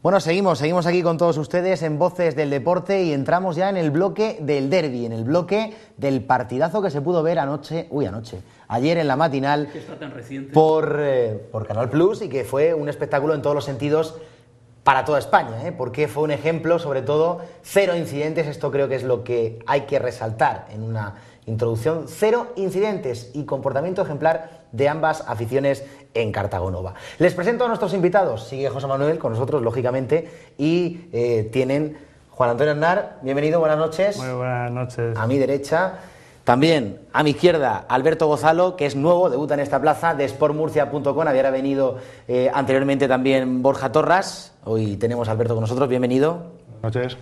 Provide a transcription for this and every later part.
Bueno, seguimos aquí con todos ustedes en Voces del Deporte y entramos ya en el bloque del derbi, en el bloque del partidazo que se pudo ver ayer en la matinal por Canal Plus y que fue un espectáculo en todos los sentidos para toda España, porque fue un ejemplo, sobre todo, 0 incidentes, esto creo que es lo que hay que resaltar en una introducción, 0 incidentes y comportamiento ejemplar de ambas aficiones en Cartagonova. Les presento a nuestros invitados, sigue José Manuel con nosotros, lógicamente, y tienen Juan Antonio Aznar, bienvenido, buenas noches. Muy buenas noches. A mi derecha, también a mi izquierda, Alberto Gozalo, que es nuevo, debuta en esta plaza, de sportmurcia.com, había venido anteriormente también Borja Torras, hoy tenemos a Alberto con nosotros, bienvenido. Buenas noches.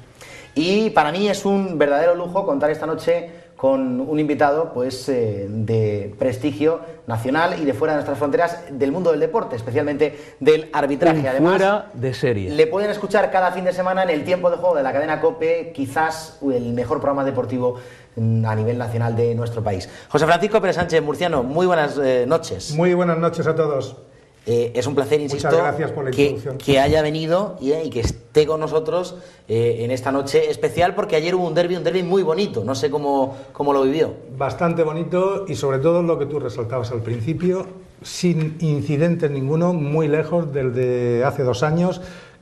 Y para mí es un verdadero lujo contar esta noche con un invitado pues, de prestigio nacional y de fuera de nuestras fronteras del mundo del deporte, especialmente del arbitraje. Además, fuera de serie. Le pueden escuchar cada fin de semana en el tiempo de juego de la cadena COPE, quizás el mejor programa deportivo a nivel nacional de nuestro país. José Francisco Pérez Sánchez, murciano, muy buenas noches. Muy buenas noches a todos. Es un placer, insisto, por la que haya venido y que esté con nosotros en esta noche especial, porque ayer hubo un derbi muy bonito, no sé cómo lo vivió. Bastante bonito y sobre todo lo que tú resaltabas al principio, sin incidentes ninguno, muy lejos del de hace 2 años,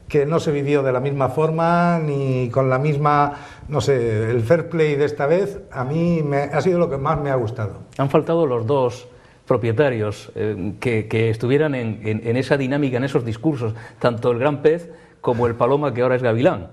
que no se vivió de la misma forma ni con la misma, no sé, el fair play de esta vez a mí ha sido lo que más me ha gustado. Han faltado los dos propietarios que estuvieran en esa dinámica, en esos discursos, tanto el gran pez como el paloma que ahora es gavilán.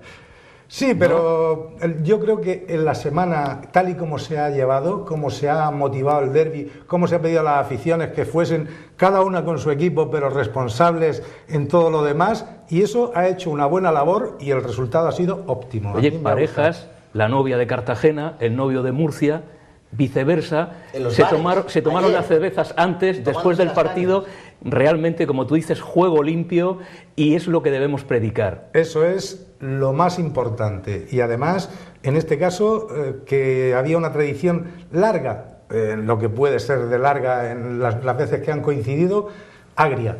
Sí, pero ¿no? Yo creo que en la semana, tal y como se ha llevado, como se ha motivado el derbi, cómo se ha pedido a las aficiones que fuesen cada una con su equipo, pero responsables en todo lo demás, y eso ha hecho una buena labor y el resultado ha sido óptimo. Oye, parejas, la novia de Cartagena, el novio de Murcia, viceversa, se tomaron las cervezas antes, después del partido, realmente, como tú dices, juego limpio, y es lo que debemos predicar. Eso es lo más importante, y además, en este caso, que había una tradición larga, lo que puede ser de larga en las veces que han coincidido, agria.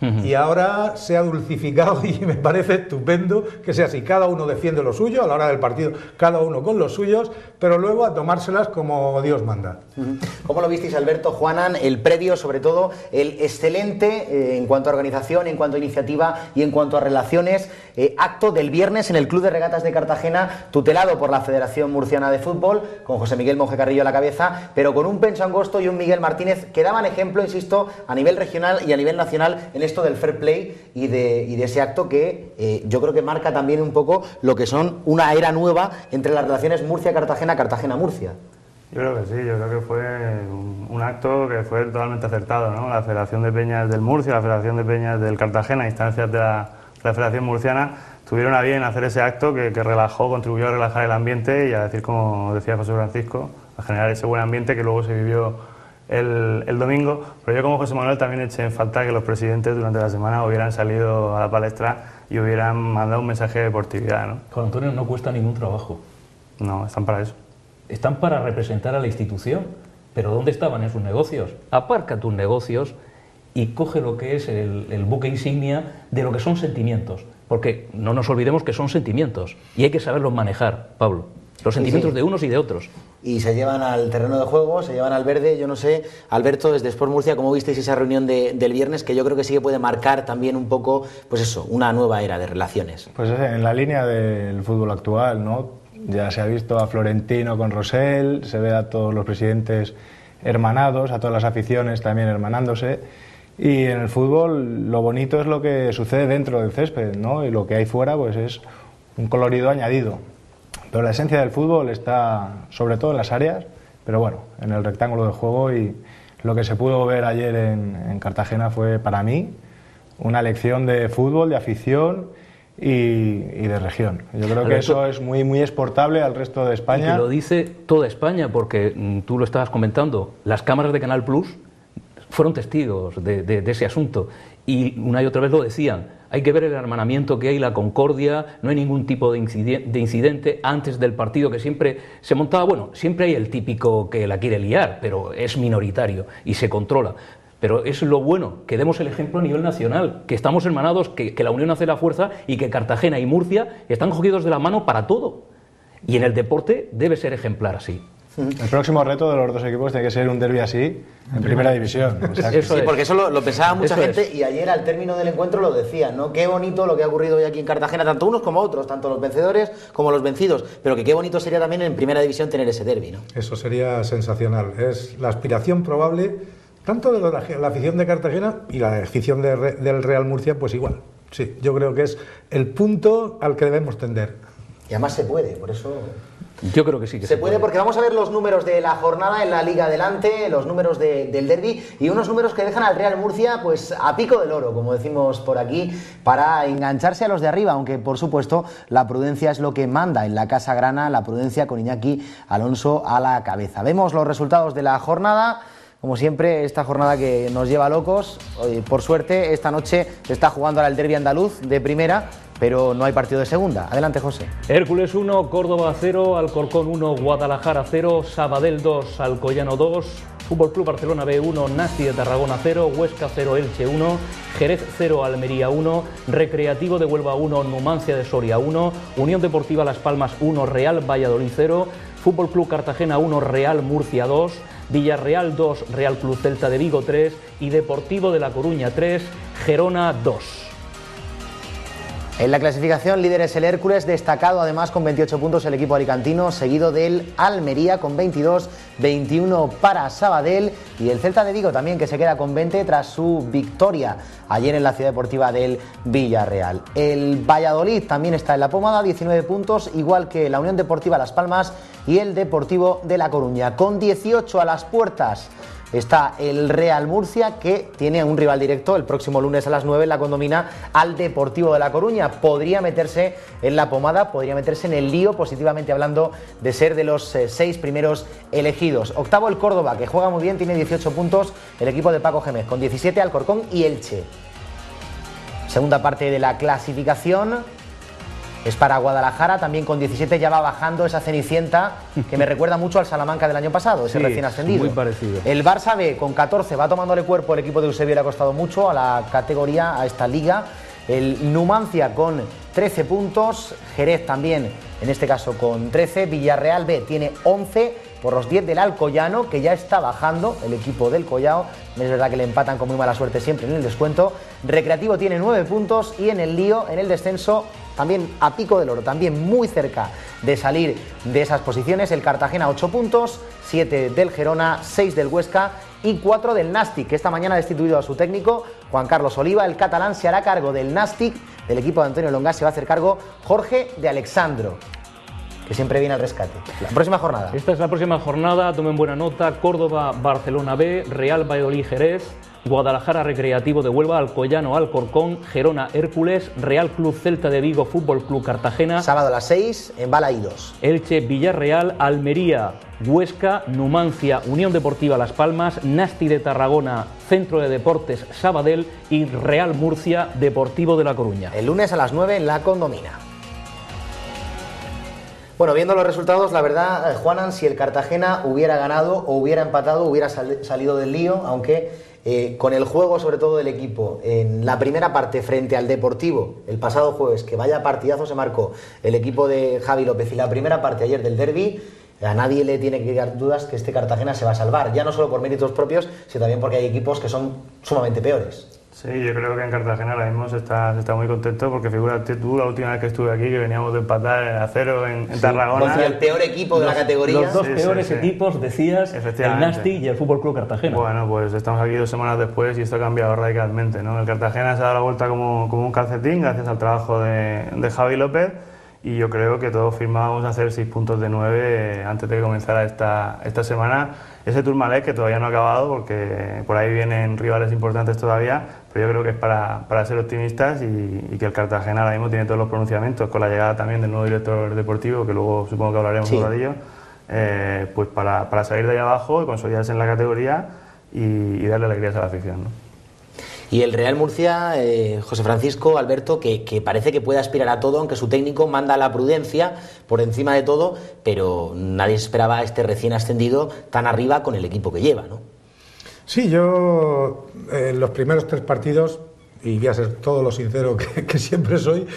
Y ahora se ha dulcificado y me parece estupendo que sea así. Cada uno defiende lo suyo, a la hora del partido cada uno con los suyos, pero luego a tomárselas como Dios manda. ¿Cómo lo visteis, Alberto, Juanan, el previo, sobre todo el excelente en cuanto a organización, en cuanto a iniciativa y en cuanto a relaciones, acto del viernes en el Club de Regatas de Cartagena, tutelado por la Federación Murciana de Fútbol, con José Miguel Monje Carrillo a la cabeza, pero con un Pencho Angosto y un Miguel Martínez que daban ejemplo, insisto, a nivel regional y a nivel nacional en esto del fair play y de ese acto que yo creo que marca también un poco lo que son una era nueva entre las relaciones Murcia-Cartagena, Cartagena-Murcia. Yo creo que sí, yo creo que fue un acto que fue totalmente acertado, ¿no? La Federación de Peñas del Murcia, la Federación de Peñas del Cartagena, a instancias de la Federación Murciana, tuvieron a bien hacer ese acto que relajó, contribuyó a relajar el ambiente y a decir, como decía José Francisco, a generar ese buen ambiente que luego se vivió el domingo. Pero yo, como José Manuel, también eché en falta que los presidentes durante la semana hubieran salido a la palestra y hubieran mandado un mensaje de deportividad, ¿no? Juan Antonio, no cuesta ningún trabajo. No, están para eso. Están para representar a la institución, pero ¿dónde estaban en sus negocios? Aparca tus negocios y coge lo que es el buque insignia de lo que son sentimientos, porque no nos olvidemos que son sentimientos y hay que saberlos manejar, Pablo, los sentimientos de unos y de otros. Y se llevan al terreno de juego, se llevan al verde. Yo no sé, Alberto, desde Sport Murcia, ¿cómo visteis esa reunión del viernes? Que yo creo que sí que puede marcar también un poco, pues eso, una nueva era de relaciones. Pues en la línea del fútbol actual, ¿no? Ya se ha visto a Florentino con Rosell, se ve a todos los presidentes hermanados, a todas las aficiones también hermanándose. Y en el fútbol lo bonito es lo que sucede dentro del césped, ¿no? Y lo que hay fuera pues es un colorido añadido. Pero la esencia del fútbol está sobre todo en las áreas, pero bueno, en el rectángulo de juego, y lo que se pudo ver ayer en Cartagena fue para mí una lección de fútbol, de afición y de región. Yo creo que eso es muy exportable al resto de España. Y que lo dice toda España, porque tú lo estabas comentando, las cámaras de Canal Plus fueron testigos de ese asunto y una y otra vez lo decían. Hay que ver el hermanamiento que hay, la concordia, no hay ningún tipo de incidente antes del partido que siempre se montaba. Bueno, siempre hay el típico que la quiere liar, pero es minoritario y se controla. pero es lo bueno, que demos el ejemplo a nivel nacional, que estamos hermanados, que la unión hace la fuerza y que Cartagena y Murcia están cogidos de la mano para todo. Y en el deporte debe ser ejemplar así. El próximo reto de los dos equipos tiene que ser un derbi así en primera división. O sea, sí, porque eso lo pensaba mucha gente y ayer al término del encuentro lo decían, ¿no? Qué bonito lo que ha ocurrido hoy aquí en Cartagena, tanto unos como otros, tanto los vencedores como los vencidos, pero que qué bonito sería también en primera división tener ese derbi, ¿no? Eso sería sensacional. Es la aspiración probable tanto de la afición de Cartagena y la afición del Real Murcia, pues igual. Sí, yo creo que es el punto al que debemos tender. Y además se puede, por eso... Yo creo que sí que se puede, porque vamos a ver los números de la jornada en la Liga Adelante, los números del derbi y unos números que dejan al Real Murcia pues a pico del oro, como decimos por aquí, para engancharse a los de arriba, aunque por supuesto la prudencia es lo que manda en la Casa Grana, la prudencia con Iñaki Alonso a la cabeza. Vemos los resultados de la jornada. Como siempre, esta jornada que nos lleva locos. Por suerte, esta noche se está jugando ahora el derbi andaluz de primera, pero no hay partido de segunda. Adelante, José. Hércules 1, Córdoba 0, Alcorcón 1, Guadalajara 0, Sabadell 2, Alcoyano 2, Fútbol Club Barcelona B 1, Nasti de Tarragona 0, Huesca 0, Elche 1, Jerez 0, Almería 1, Recreativo de Huelva 1, Numancia de Soria 1, Unión Deportiva Las Palmas 1, Real Valladolid 0, Fútbol Club Cartagena 1, Real Murcia 2, Villarreal 2, Real Club Celta de Vigo 3 y Deportivo de La Coruña 3, Gerona 2. En la clasificación, líder es el Hércules, destacado además con 28 puntos el equipo alicantino, seguido del Almería con 22, 21 para Sabadell y el Celta de Vigo también, que se queda con 20 tras su victoria ayer en la Ciudad Deportiva del Villarreal. El Valladolid también está en la pomada, 19 puntos, igual que la Unión Deportiva Las Palmas y el Deportivo de La Coruña. Con 18 a las puertas está el Real Murcia, que tiene un rival directo el próximo lunes a las 9 en la Condomina al Deportivo de La Coruña. Podría meterse en la pomada, podría meterse en el lío, positivamente hablando, de ser de los 6 primeros elegidos. Octavo el Córdoba, que juega muy bien, tiene 18 puntos el equipo de Paco Gémez, con 17 Alcorcón y Elche. Segunda parte de la clasificación es para Guadalajara, también con 17, ya va bajando esa cenicienta que me recuerda mucho al Salamanca del año pasado, ese recién ascendido. Muy parecido. El Barça B con 14 va tomándole cuerpo, el equipo de Eusebio le ha costado mucho a la categoría, a esta liga. El Numancia con 13 puntos, Jerez también, en este caso con 13, Villarreal B tiene 11 por los 10 del Alcoyano, que ya está bajando el equipo del Collao. Es verdad que le empatan con muy mala suerte siempre en el descuento. Recreativo tiene 9 puntos y en el lío, en el descenso, también a pico del oro, también muy cerca de salir de esas posiciones, el Cartagena 8 puntos, 7 del Gerona, 6 del Huesca y 4 del Nastic, que esta mañana ha destituido a su técnico, Juan Carlos Oliva. El catalán se hará cargo del Nastic, del equipo de Antonio Longa se va a hacer cargo Jorge de Alexandro, que siempre viene al rescate. La próxima jornada. Esta es la próxima jornada, tomen buena nota: Córdoba, Barcelona B, Real Valladolid Jerez, Guadalajara Recreativo de Huelva, Alcoyano Alcorcón, Gerona Hércules, Real Club Celta de Vigo, Fútbol Club Cartagena. Sábado a las 6 en Balaídos. Elche Villarreal, Almería Huesca, Numancia Unión Deportiva Las Palmas, Nasti de Tarragona, Centro de Deportes Sabadell y Real Murcia Deportivo de La Coruña. El lunes a las 9 en la Condomina. Bueno, viendo los resultados, la verdad, Juanan, si el Cartagena hubiera ganado o hubiera empatado, hubiera salido del lío, aunque con el juego sobre todo del equipo en la primera parte frente al Deportivo el pasado jueves, que vaya partidazo se marcó el equipo de Javi López, y la primera parte ayer del derbi, a nadie le tiene que dar dudas que este Cartagena se va a salvar, ya no solo por méritos propios, sino también porque hay equipos que son sumamente peores. Sí, yo creo que en Cartagena ahora mismo se está muy contento, porque figúrate tú la última vez que estuve aquí, que veníamos de empatar a 0 en Tarragona. Contra el peor equipo de la categoría. Los dos peores equipos, decías, el Nasti y el Fútbol Club Cartagena. Bueno, pues estamos aquí 2 semanas después y esto ha cambiado radicalmente, ¿no? El Cartagena se ha dado la vuelta como un calcetín gracias al trabajo de Javi López, y yo creo que todos firmábamos hacer 6 puntos de 9 antes de que comenzara esta semana. Ese Tourmalet que todavía no ha acabado, porque por ahí vienen rivales importantes todavía, pero yo creo que es para ser optimistas, y que el Cartagena ahora mismo tiene todos los pronunciamientos, con la llegada también del nuevo director deportivo, que luego supongo que hablaremos un ratillo, pues para salir de ahí abajo y consolidarse en la categoría y darle alegrías a la afición, ¿no? Y el Real Murcia, José Francisco, Alberto, que parece que puede aspirar a todo, aunque su técnico manda la prudencia por encima de todo, pero nadie esperaba a este recién ascendido tan arriba con el equipo que lleva, ¿no? Sí, yo en los primeros 3 partidos, y voy a ser todo lo sincero que siempre soy,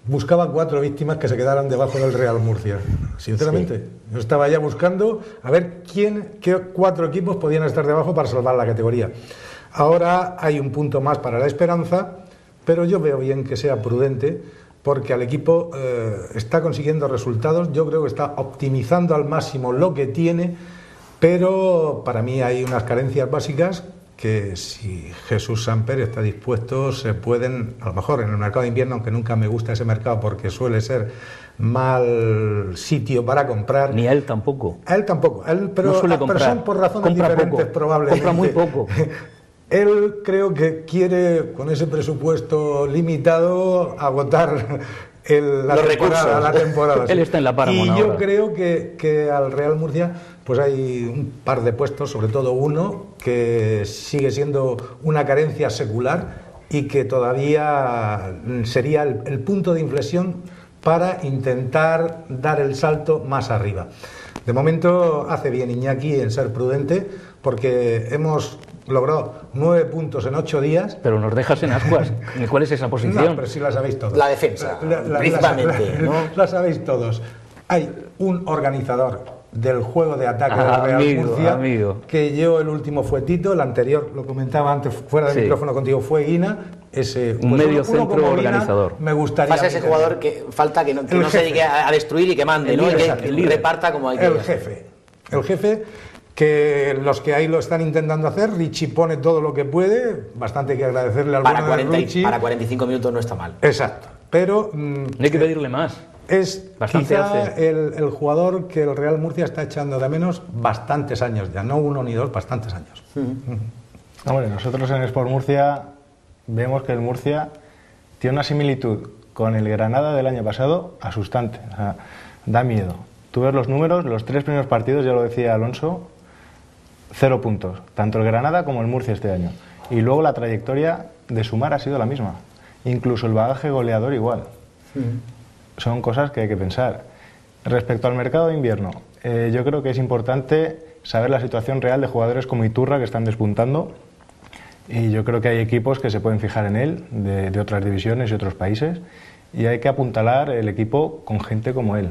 buscaba 4 víctimas que se quedaran debajo del Real Murcia. Sinceramente, yo estaba ya buscando a ver qué 4 equipos podían estar debajo para salvar la categoría. Ahora hay un punto más para la esperanza, pero yo veo bien que sea prudente, porque al equipo está consiguiendo resultados. Yo creo que está optimizando al máximo lo que tiene, pero para mí hay unas carencias básicas que, si Jesús Samper está dispuesto, se pueden, a lo mejor en el mercado de invierno, aunque nunca me gusta ese mercado porque suele ser mal sitio para comprar. Ni a él tampoco. A él tampoco, pero, no suele comprar. Pero son por razones Compra diferentes, poco. probablemente. Compra muy poco. Él creo que quiere, con ese presupuesto limitado, agotar la temporada. Él está en la Paramount Y yo ahora. creo que al Real Murcia pues hay un par de puestos, sobre todo uno, que sigue siendo una carencia secular y que todavía sería el punto de inflexión para intentar dar el salto más arriba. De momento hace bien Iñaki en ser prudente, porque hemos logrado 9 puntos en 8 días. Pero nos dejas en ascuas. ¿Cuál es esa posición? No, pero sí la sabéis todos. La defensa, principalmente, ¿no? La sabéis todos. Hay un organizador del juego de ataque del Real Murcia, que yo, el último fue Tito, el anterior, lo comentaba antes fuera del micrófono contigo, fue Guina. Un medio centro organizador. Me gustaría. Pasa ese jugador que falta que no se dedique a destruir y que mande, ¿no? Que reparta como hay que. El jefe, que los que ahí lo están intentando hacer, Richie pone todo lo que puede, bastante hay que agradecerle al bueno de Richie. Para 45 minutos no está mal. Exacto, pero no hay que pedirle más. Es quizá el jugador que el Real Murcia está echando de menos bastantes años ya, no 1 ni 2, bastantes años. Hombre, nosotros en Sport Murcia vemos que el Murcia tiene una similitud con el Granada del año pasado asustante, o sea, da miedo. Tú ves los números, los 3 primeros partidos, ya lo decía Alonso, 0 puntos, tanto el Granada como el Murcia este año. Y luego la trayectoria de sumar ha sido la misma, incluso el bagaje goleador igual. Son cosas que hay que pensar. Respecto al mercado de invierno, yo creo que es importante saber la situación real de jugadores como Iturra, que están despuntando, y yo creo que hay equipos que se pueden fijar en él, de otras divisiones y otros países, y hay que apuntalar el equipo con gente como él.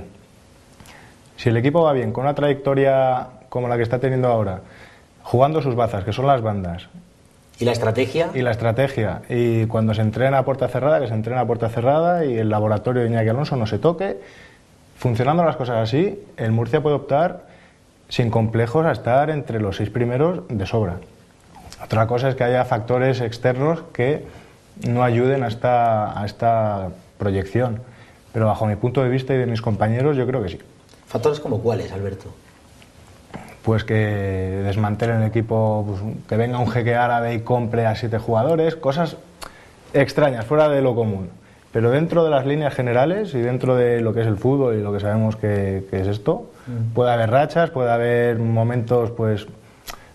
Si el equipo va bien, con una trayectoria como la que está teniendo ahora, jugando sus bazas, que son las bandas. ¿Y la estrategia? Y la estrategia. Y cuando se entrena a puerta cerrada, que se entrena a puerta cerrada y el laboratorio de Iñaki Alonso no se toque. Funcionando las cosas así, el Murcia puede optar sin complejos a estar entre los 6 primeros de sobra. Otra cosa es que haya factores externos que no ayuden a esta proyección. Pero bajo mi punto de vista y de mis compañeros, yo creo que sí. ¿Factores como cuáles, Alberto? Pues que desmantelen el equipo, pues, que venga un jeque árabe y compre a 7 jugadores, cosas extrañas, fuera de lo común. Pero dentro de las líneas generales y dentro de lo que es el fútbol y lo que sabemos que es esto, puede haber rachas, puede haber momentos pues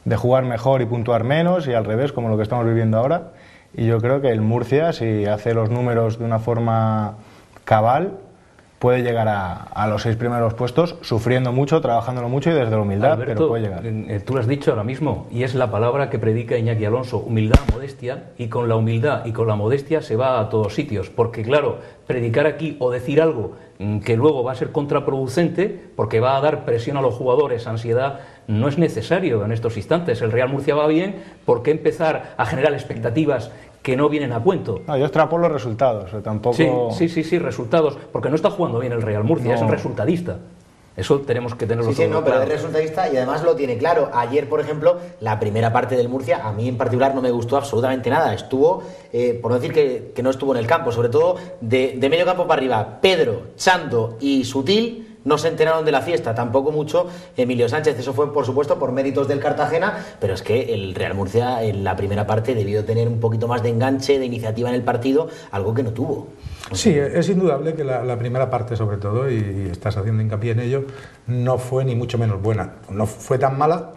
de jugar mejor y puntuar menos, y al revés, como lo que estamos viviendo ahora. Y yo creo que el Murcia, si hace los números de una forma cabal, puede llegar a los 6 primeros puestos, sufriendo mucho, trabajándolo mucho y desde la humildad, Alberto, pero puede llegar. Tú lo has dicho ahora mismo, y es la palabra que predica Iñaki Alonso: humildad, modestia, y con la humildad y con la modestia se va a todos sitios, porque claro, predicar aquí o decir algo que luego va a ser contraproducente, porque va a dar presión a los jugadores, ansiedad, no es necesario en estos instantes. El Real Murcia va bien, ¿por qué empezar a generar expectativas que no vienen a cuento? No, yo extrapolo los resultados, tampoco... Sí, resultados, porque no está jugando bien el Real Murcia, es un resultadista. Eso tenemos que tenerlo todo no, claro. pero es resultadista y además lo tiene claro. Ayer, por ejemplo, la primera parte del Murcia, a mí en particular no me gustó absolutamente nada. Estuvo, por no decir que no estuvo en el campo, sobre todo de medio campo para arriba, Pedro, Chando y Sutil no se enteraron de la fiesta, tampoco mucho Emilio Sánchez. Eso fue, por supuesto, por méritos del Cartagena, pero es que el Real Murcia en la primera parte debió tener un poquito más de enganche, de iniciativa en el partido, algo que no tuvo. Sí, es indudable que la primera parte, sobre todo, y estás haciendo hincapié en ello, no fue ni mucho menos buena. No fue tan mala,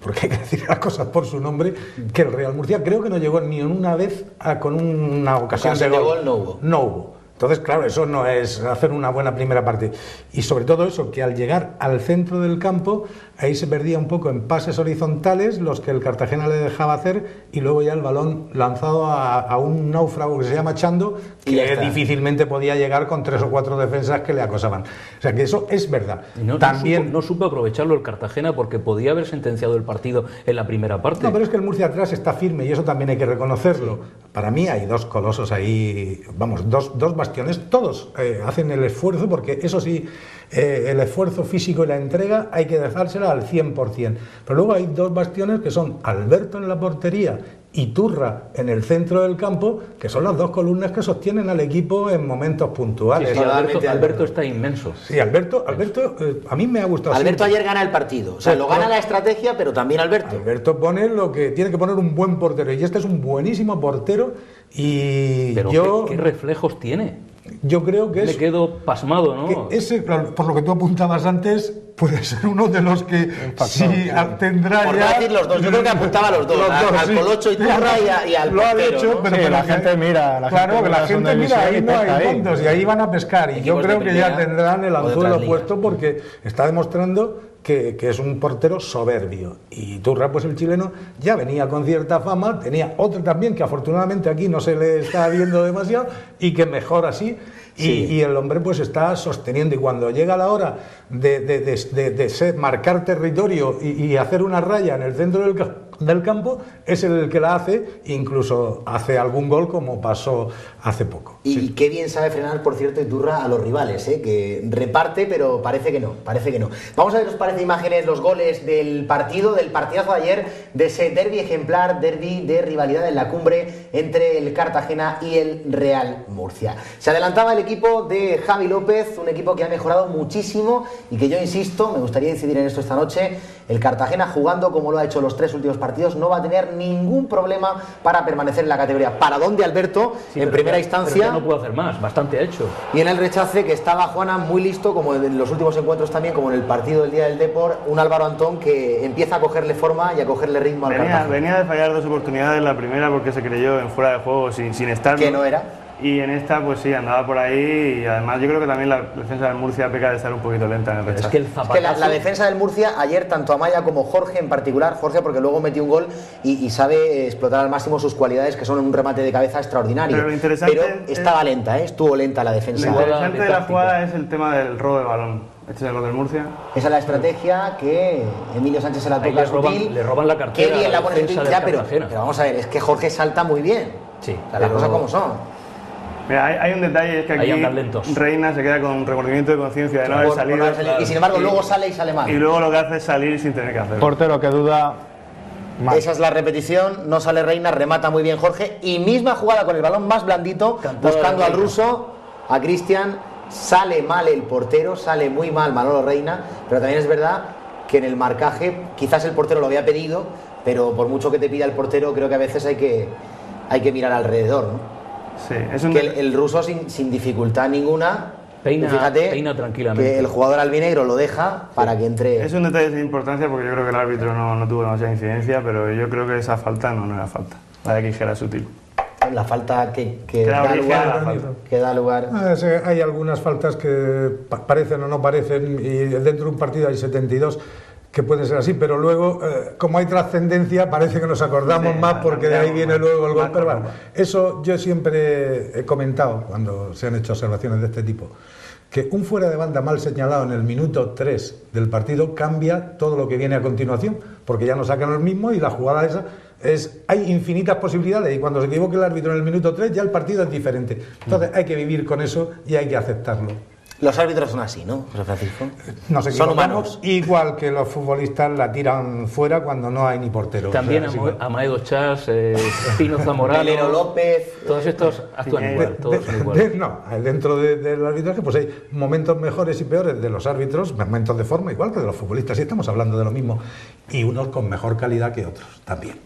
porque hay que decir las cosas por su nombre, que el Real Murcia creo que no llegó ni una vez con una ocasión de gol. No hubo. No hubo. Entonces, claro, eso no es hacer una buena primera parte. Y sobre todo eso, que al llegar al centro del campo, ahí se perdía un poco en pases horizontales, los que el Cartagena le dejaba hacer, y luego ya el balón lanzado a un náufrago que se llama Chando, que difícilmente podía llegar con 3 o 4 defensas que le acosaban. O sea que eso es verdad. También no supo aprovecharlo el Cartagena porque podía haber sentenciado el partido en la primera parte. No, pero es que el Murcia atrás está firme y eso también hay que reconocerlo. Para mí hay dos colosos ahí, vamos, dos bastiones, todos hacen el esfuerzo, porque eso sí, el esfuerzo físico y la entrega hay que dejársela al 100%. Pero luego hay 2 bastiones que son Alberto en la portería y Turra en el centro del campo, que son las 2 columnas que sostienen al equipo en momentos puntuales. Sí, Alberto está inmenso. Sí, Alberto a mí me ha gustado. Alberto ayer gana el partido, o sea, lo gana la estrategia, pero también Alberto. Alberto pone lo que tiene que poner un buen portero, y este es un buenísimo portero. Y pero ¿qué reflejos tiene? Yo creo que me quedo pasmado, ¿no? Que ese, por lo que tú apuntabas antes, puede ser uno de los que tendrá por ya... decir los dos, yo creo que apuntaba a los dos, al Colocho y Turra y al lo portero, ha dicho, ¿no? pero la gente mira. La gente mira, ahí no hay fondos y ahí van a pescar. Y yo creo que ya tendrán el anzuelo puesto, porque está demostrando que es un portero soberbio. Y Turra, pues el chileno, ya venía con cierta fama, tenía otro también que afortunadamente aquí no se le está viendo demasiado y que mejor así. Y el hombre pues está sosteniendo, y cuando llega la hora de marcar territorio y hacer una raya en el centro del campo, es el que la hace, incluso hace algún gol como pasó hace poco. Y qué bien sabe frenar, por cierto, Iturra a los rivales, que reparte, pero parece que no. Vamos a ver, ¿os parece imágenes, los goles del partidazo de ayer, de ese derbi ejemplar, derbi de rivalidad en la cumbre entre el Cartagena y el Real Murcia? Se adelantaba el equipo de Javi López, un equipo que ha mejorado muchísimo y que yo insisto, me gustaría incidir en esto esta noche, el Cartagena jugando como lo ha hecho los 3 últimos partidos no va a tener ningún problema para permanecer en la categoría. Paradón de Alberto en primera instancia. Pero no puedo hacer más, bastante ha hecho. Y en el rechace, que estaba Juana muy listo, como en los últimos encuentros también, como en el partido del día del Depor, un Álvaro Antón que empieza a cogerle forma y a cogerle ritmo al Cartagena. Venía de fallar 2 oportunidades, la primera porque se creyó en fuera de juego sin estar. Que no era. Y en esta, pues sí, andaba por ahí, y además yo creo que también la defensa del Murcia peca de estar un poquito lenta en el rechazo. Es que la defensa del Murcia, ayer, tanto Amaya como Jorge en particular, Jorge porque luego metió un gol y sabe explotar al máximo sus cualidades, que son un remate de cabeza extraordinario. Pero estaba lenta, estuvo lenta la defensa. Lo interesante de la jugada es el tema del robo de balón. Este es lo del Murcia. Esa es la estrategia que Emilio Sánchez se la toca sutil. Le roban la cartera. Qué bien la pone sutil, ya, pero vamos a ver, es que Jorge salta muy bien. Sí, o sea, las cosas como son. Mira, hay un detalle, es que aquí Reina se queda con un remordimiento de conciencia de no haber salido. Y sin embargo luego sale y sale mal. Y luego lo que hace es salir sin tener que hacerlo. Portero que duda. Mal. Esa es la repetición, no sale Reina, remata muy bien Jorge. Y misma jugada con el balón más blandito, buscando al ruso, a Cristian. Sale mal el portero, sale muy mal Manolo Reina. Pero también es verdad que en el marcaje, quizás el portero lo había pedido, pero por mucho que te pida el portero, creo que a veces hay que mirar alrededor, ¿no? Sí, el ruso sin dificultad ninguna peina tranquilamente. Que el jugador albinegro lo deja para que entre. Es un detalle sin importancia porque yo creo que el árbitro no tuvo demasiada incidencia, pero yo creo que esa falta no era falta, la de Quijera sutil. La falta que da lugar. Hay algunas faltas que parecen o no parecen, y dentro de un partido hay 72 que puede ser así, pero luego, como hay trascendencia, parece que nos acordamos más porque de ahí viene luego el gol. Pero bueno, eso yo siempre he comentado cuando se han hecho observaciones de este tipo, que un fuera de banda mal señalado en el minuto 3 del partido cambia todo lo que viene a continuación, porque ya no sacan el mismo y la jugada esa hay infinitas posibilidades, y cuando se equivoque el árbitro en el minuto 3 ya el partido es diferente. Entonces hay que vivir con eso y hay que aceptarlo. Los árbitros son así, ¿no, José Francisco? Son humanos. Igual que los futbolistas la tiran fuera cuando no hay ni portero. También Amaedo Chas, Pino Zamorano, Pelero López, todos estos actúan igual, todos son iguales. Dentro del arbitraje pues hay momentos mejores y peores de los árbitros, momentos de forma igual que de los futbolistas, y estamos hablando de lo mismo, y unos con mejor calidad que otros también.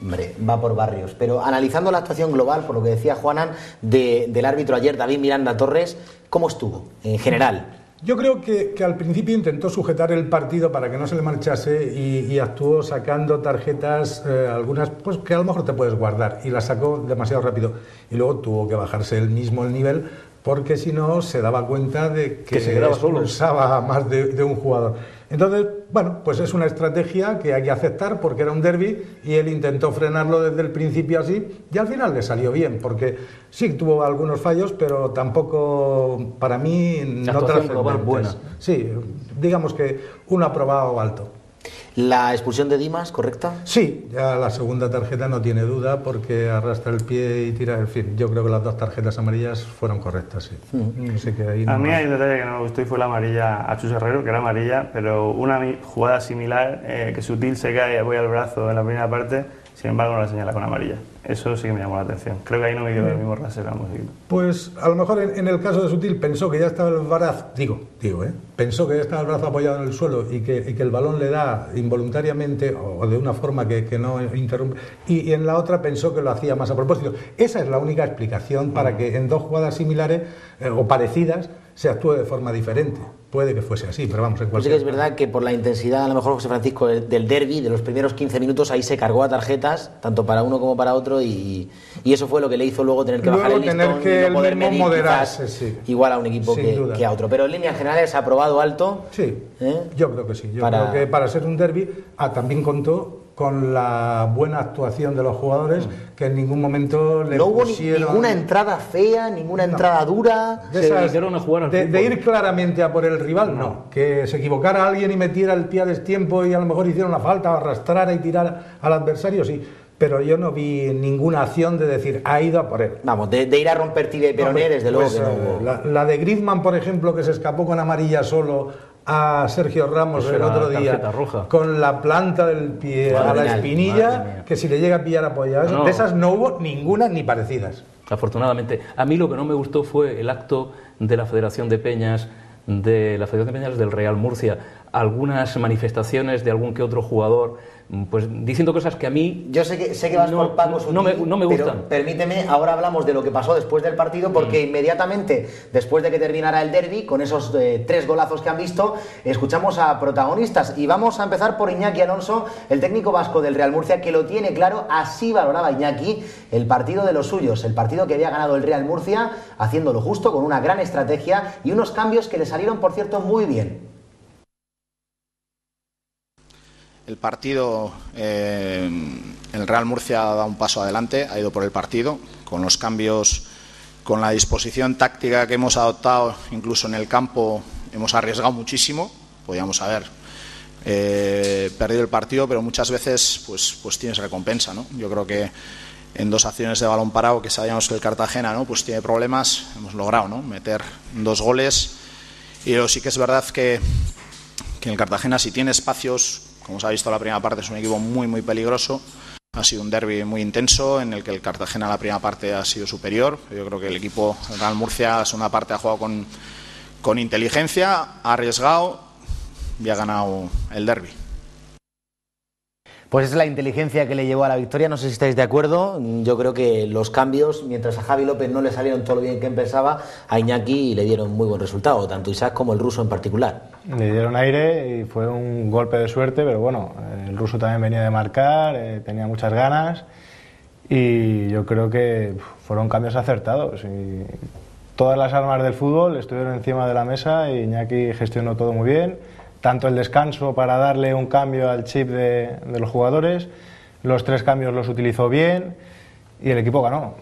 Hombre, va por barrios. Pero analizando la actuación global, por lo que decía Juanan, del árbitro ayer, David Miranda Torres, ¿cómo estuvo en general? Yo creo que al principio intentó sujetar el partido para que no se le marchase y actuó sacando tarjetas, algunas pues que a lo mejor te puedes guardar, y las sacó demasiado rápido, y luego tuvo que bajarse él mismo el nivel porque si no se daba cuenta de que se quedaba solo, expulsaba a más de un jugador. Entonces, bueno, pues es una estrategia que hay que aceptar porque era un derbi y él intentó frenarlo desde el principio así y al final le salió bien, porque sí tuvo algunos fallos, pero tampoco para mí no trascendentes. Buena. Sí, digamos que un aprobado alto. ¿La expulsión de Dimas, correcta? Sí, ya la segunda tarjeta no tiene duda porque arrastra el pie y tira, en fin, yo creo que las dos tarjetas amarillas fueron correctas, sí. No sé qué ahí a mí hay un detalle que no me gustó y fue la amarilla a Chus Herrero, que era amarilla, pero una jugada similar, que Sutil se cae y apoya el brazo en la primera parte, sin embargo no la señala con amarilla. Eso sí que me llamó la atención. Creo que ahí no me dio el mismo rasero a ambos equipos. Pues a lo mejor en el caso de Sutil pensó que ya estaba el brazo, pensó que ya estaba el brazo apoyado en el suelo y que el balón le da involuntariamente o de una forma que no interrumpe, y en la otra pensó que lo hacía más a propósito. Esa es la única explicación para que en dos jugadas similares o parecidas se actúe de forma diferente. Puede que fuese así, pero vamos, en Pues sí que es verdad que por la intensidad, a lo mejor, José Francisco, del derbi, de los primeros 15 minutos, ahí se cargó a tarjetas, tanto para uno como para otro, y eso fue lo que le hizo luego tener que bajar el listón y no poder medir moderarse, sí, igual a un equipo que a otro. Pero en líneas generales ha aprobado alto. Sí, yo creo que sí. Creo que para ser un derbi también contó con la buena actuación de los jugadores, que en ningún momento le pusieron... No hubo ninguna entrada fea, ninguna entrada dura. Se dedicaron a jugar al fútbol. De ir claramente a por el rival, no. Que se equivocara alguien y metiera el pie a destiempo y a lo mejor hiciera una falta, o arrastrara y tirara al adversario, sí. Pero yo no vi ninguna acción de decir, ha ido a por él. Vamos, de ir a romper tibia y peroné, desde luego que no hubo. La de Griezmann, por ejemplo, que se escapó con amarilla solo a Sergio Ramos el otro día, roja, con la planta del pie a la espinilla, que si le llega a pillar apoyado, de esas no hubo ninguna ni parecidas. Afortunadamente. A mí lo que no me gustó fue el acto de la Federación de Peñas, del Real Murcia, algunas manifestaciones de algún que otro jugador, pues diciendo cosas que a mí... Yo sé que vas por Paco Sutil, no me gustan. Pero permíteme, ahora hablamos de lo que pasó después del partido, porque inmediatamente después de que terminara el derbi, con esos 3 golazos que han visto, escuchamos a protagonistas y vamos a empezar por Iñaki Alonso, el técnico vasco del Real Murcia, que lo tiene claro. Así valoraba Iñaki el partido de los suyos, el partido que había ganado el Real Murcia, haciéndolo justo, con una gran estrategia y unos cambios que le salieron, por cierto, muy bien. El partido, el Real Murcia ha dado un paso adelante, ha ido por el partido, con los cambios, con la disposición táctica que hemos adoptado, incluso en el campo hemos arriesgado muchísimo, podíamos haber perdido el partido, pero muchas veces pues tienes recompensa, ¿no? Yo creo que en 2 acciones de balón parado, que sabíamos que el Cartagena, ¿no?, pues tiene problemas, hemos logrado, ¿no?, meter 2 goles, y sí que es verdad que el Cartagena, si tiene espacios, como se ha visto en la primera parte, es un equipo muy muy peligroso. Ha sido un derbi muy intenso en el que el Cartagena en la primera parte ha sido superior. Yo creo que el equipo del Real Murcia, la segunda parte, ha jugado con inteligencia, ha arriesgado y ha ganado el derbi. Pues es la inteligencia que le llevó a la victoria, no sé si estáis de acuerdo. Yo creo que los cambios, mientras a Javi López no le salieron todo lo bien que pensaba, a Iñaki le dieron muy buen resultado, tanto Isaac como el ruso en particular. Le dieron aire y fue un golpe de suerte, pero bueno, el ruso también venía de marcar, tenía muchas ganas y yo creo que fueron cambios acertados. Y todas las armas del fútbol estuvieron encima de la mesa y Iñaki gestionó todo muy bien. Tanto el descanso para darle un cambio al chip de los jugadores, los 3 cambios los utilizó bien y el equipo ganó.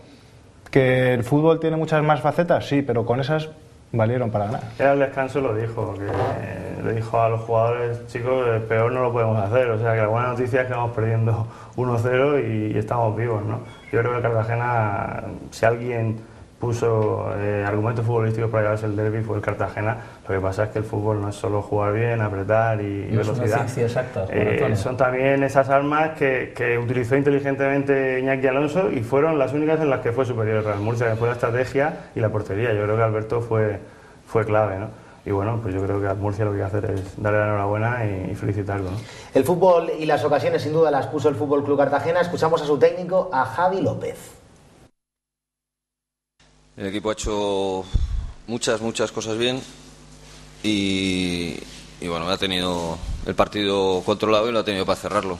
¿Que el fútbol tiene muchas más facetas? Sí, pero con esas valieron para ganar. Ya el descanso lo dijo, que le dijo a los jugadores, chicos, peor no lo podemos hacer. O sea, que la buena noticia es que vamos perdiendo 1-0 y estamos vivos, ¿no? Yo creo que el Cartagena, si alguien puso argumentos futbolísticos para llevarse el derbi, fue el Cartagena. Lo que pasa es que el fútbol no es solo jugar bien, apretar y velocidad. Es una ciencia exacta. Son también esas armas que utilizó inteligentemente Iñaki Alonso y fueron las únicas en las que fue superior el Real Murcia, que fue la estrategia y la portería. Yo creo que Alberto fue clave, ¿no? Y bueno, pues yo creo que al Murcia lo que hay que hacer es darle la enhorabuena y felicitarlo, ¿no? El fútbol y las ocasiones sin duda las puso el Fútbol Club Cartagena. Escuchamos a su técnico, a Javi López. El equipo ha hecho muchas cosas bien y bueno, ha tenido el partido controlado y lo ha tenido para cerrarlo.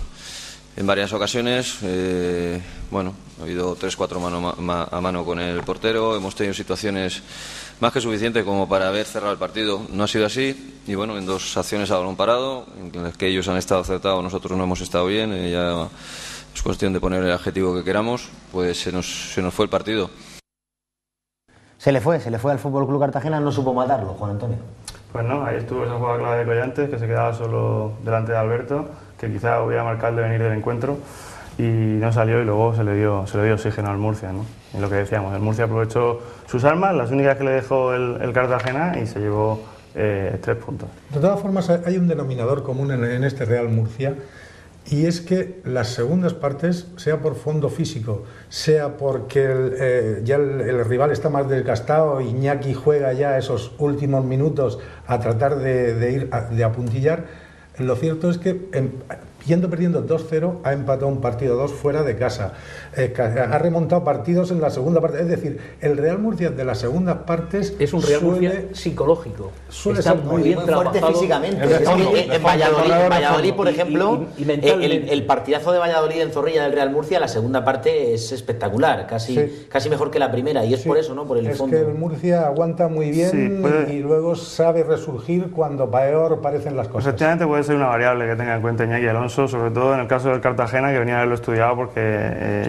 en varias ocasiones. Bueno, ha habido 3-4 mano a mano con el portero. Hemos tenido situaciones más que suficientes como para haber cerrado el partido. No ha sido así. Y bueno, en 2 acciones a balón parado, en las que ellos han estado acertados, nosotros no hemos estado bien. Ya es cuestión de poner el adjetivo que queramos. Pues se nos fue el partido. Se le fue al Fútbol Club Cartagena, no supo matarlo, Juan Antonio. Pues no, ahí estuvo esa jugada clave de Collantes, que se quedaba solo delante de Alberto, que quizá hubiera marcado el devenir del encuentro, y no salió, y luego se le dio oxígeno al Murcia, ¿no? Y lo que decíamos, el Murcia aprovechó sus armas, las únicas que le dejó el Cartagena, y se llevó 3 puntos. De todas formas, hay un denominador común en este Real Murcia, y es que las segundas partes, sea por fondo físico, sea porque ya el rival está más desgastado, Iñaki juega ya esos últimos minutos a tratar de apuntillar, lo cierto es que yendo perdiendo 2-0 ha empatado un partido 2 fuera de casa, ha remontado partidos en la segunda parte, es decir, el Real Murcia de las segundas partes es un Real Murcia psicológico, está muy bien fuerte físicamente. En Valladolid, por ejemplo, el partidazo de Valladolid en Zorrilla del Real Murcia, la segunda parte es espectacular, casi mejor que la primera, y es por eso, ¿no? Por el fondo. Es que el Murcia aguanta muy bien y luego sabe resurgir cuando peor parecen las cosas. Efectivamente puede ser una variable que tenga en cuenta Iñaki Alonso, sobre todo en el caso del Cartagena, que venía a haberlo estudiado porque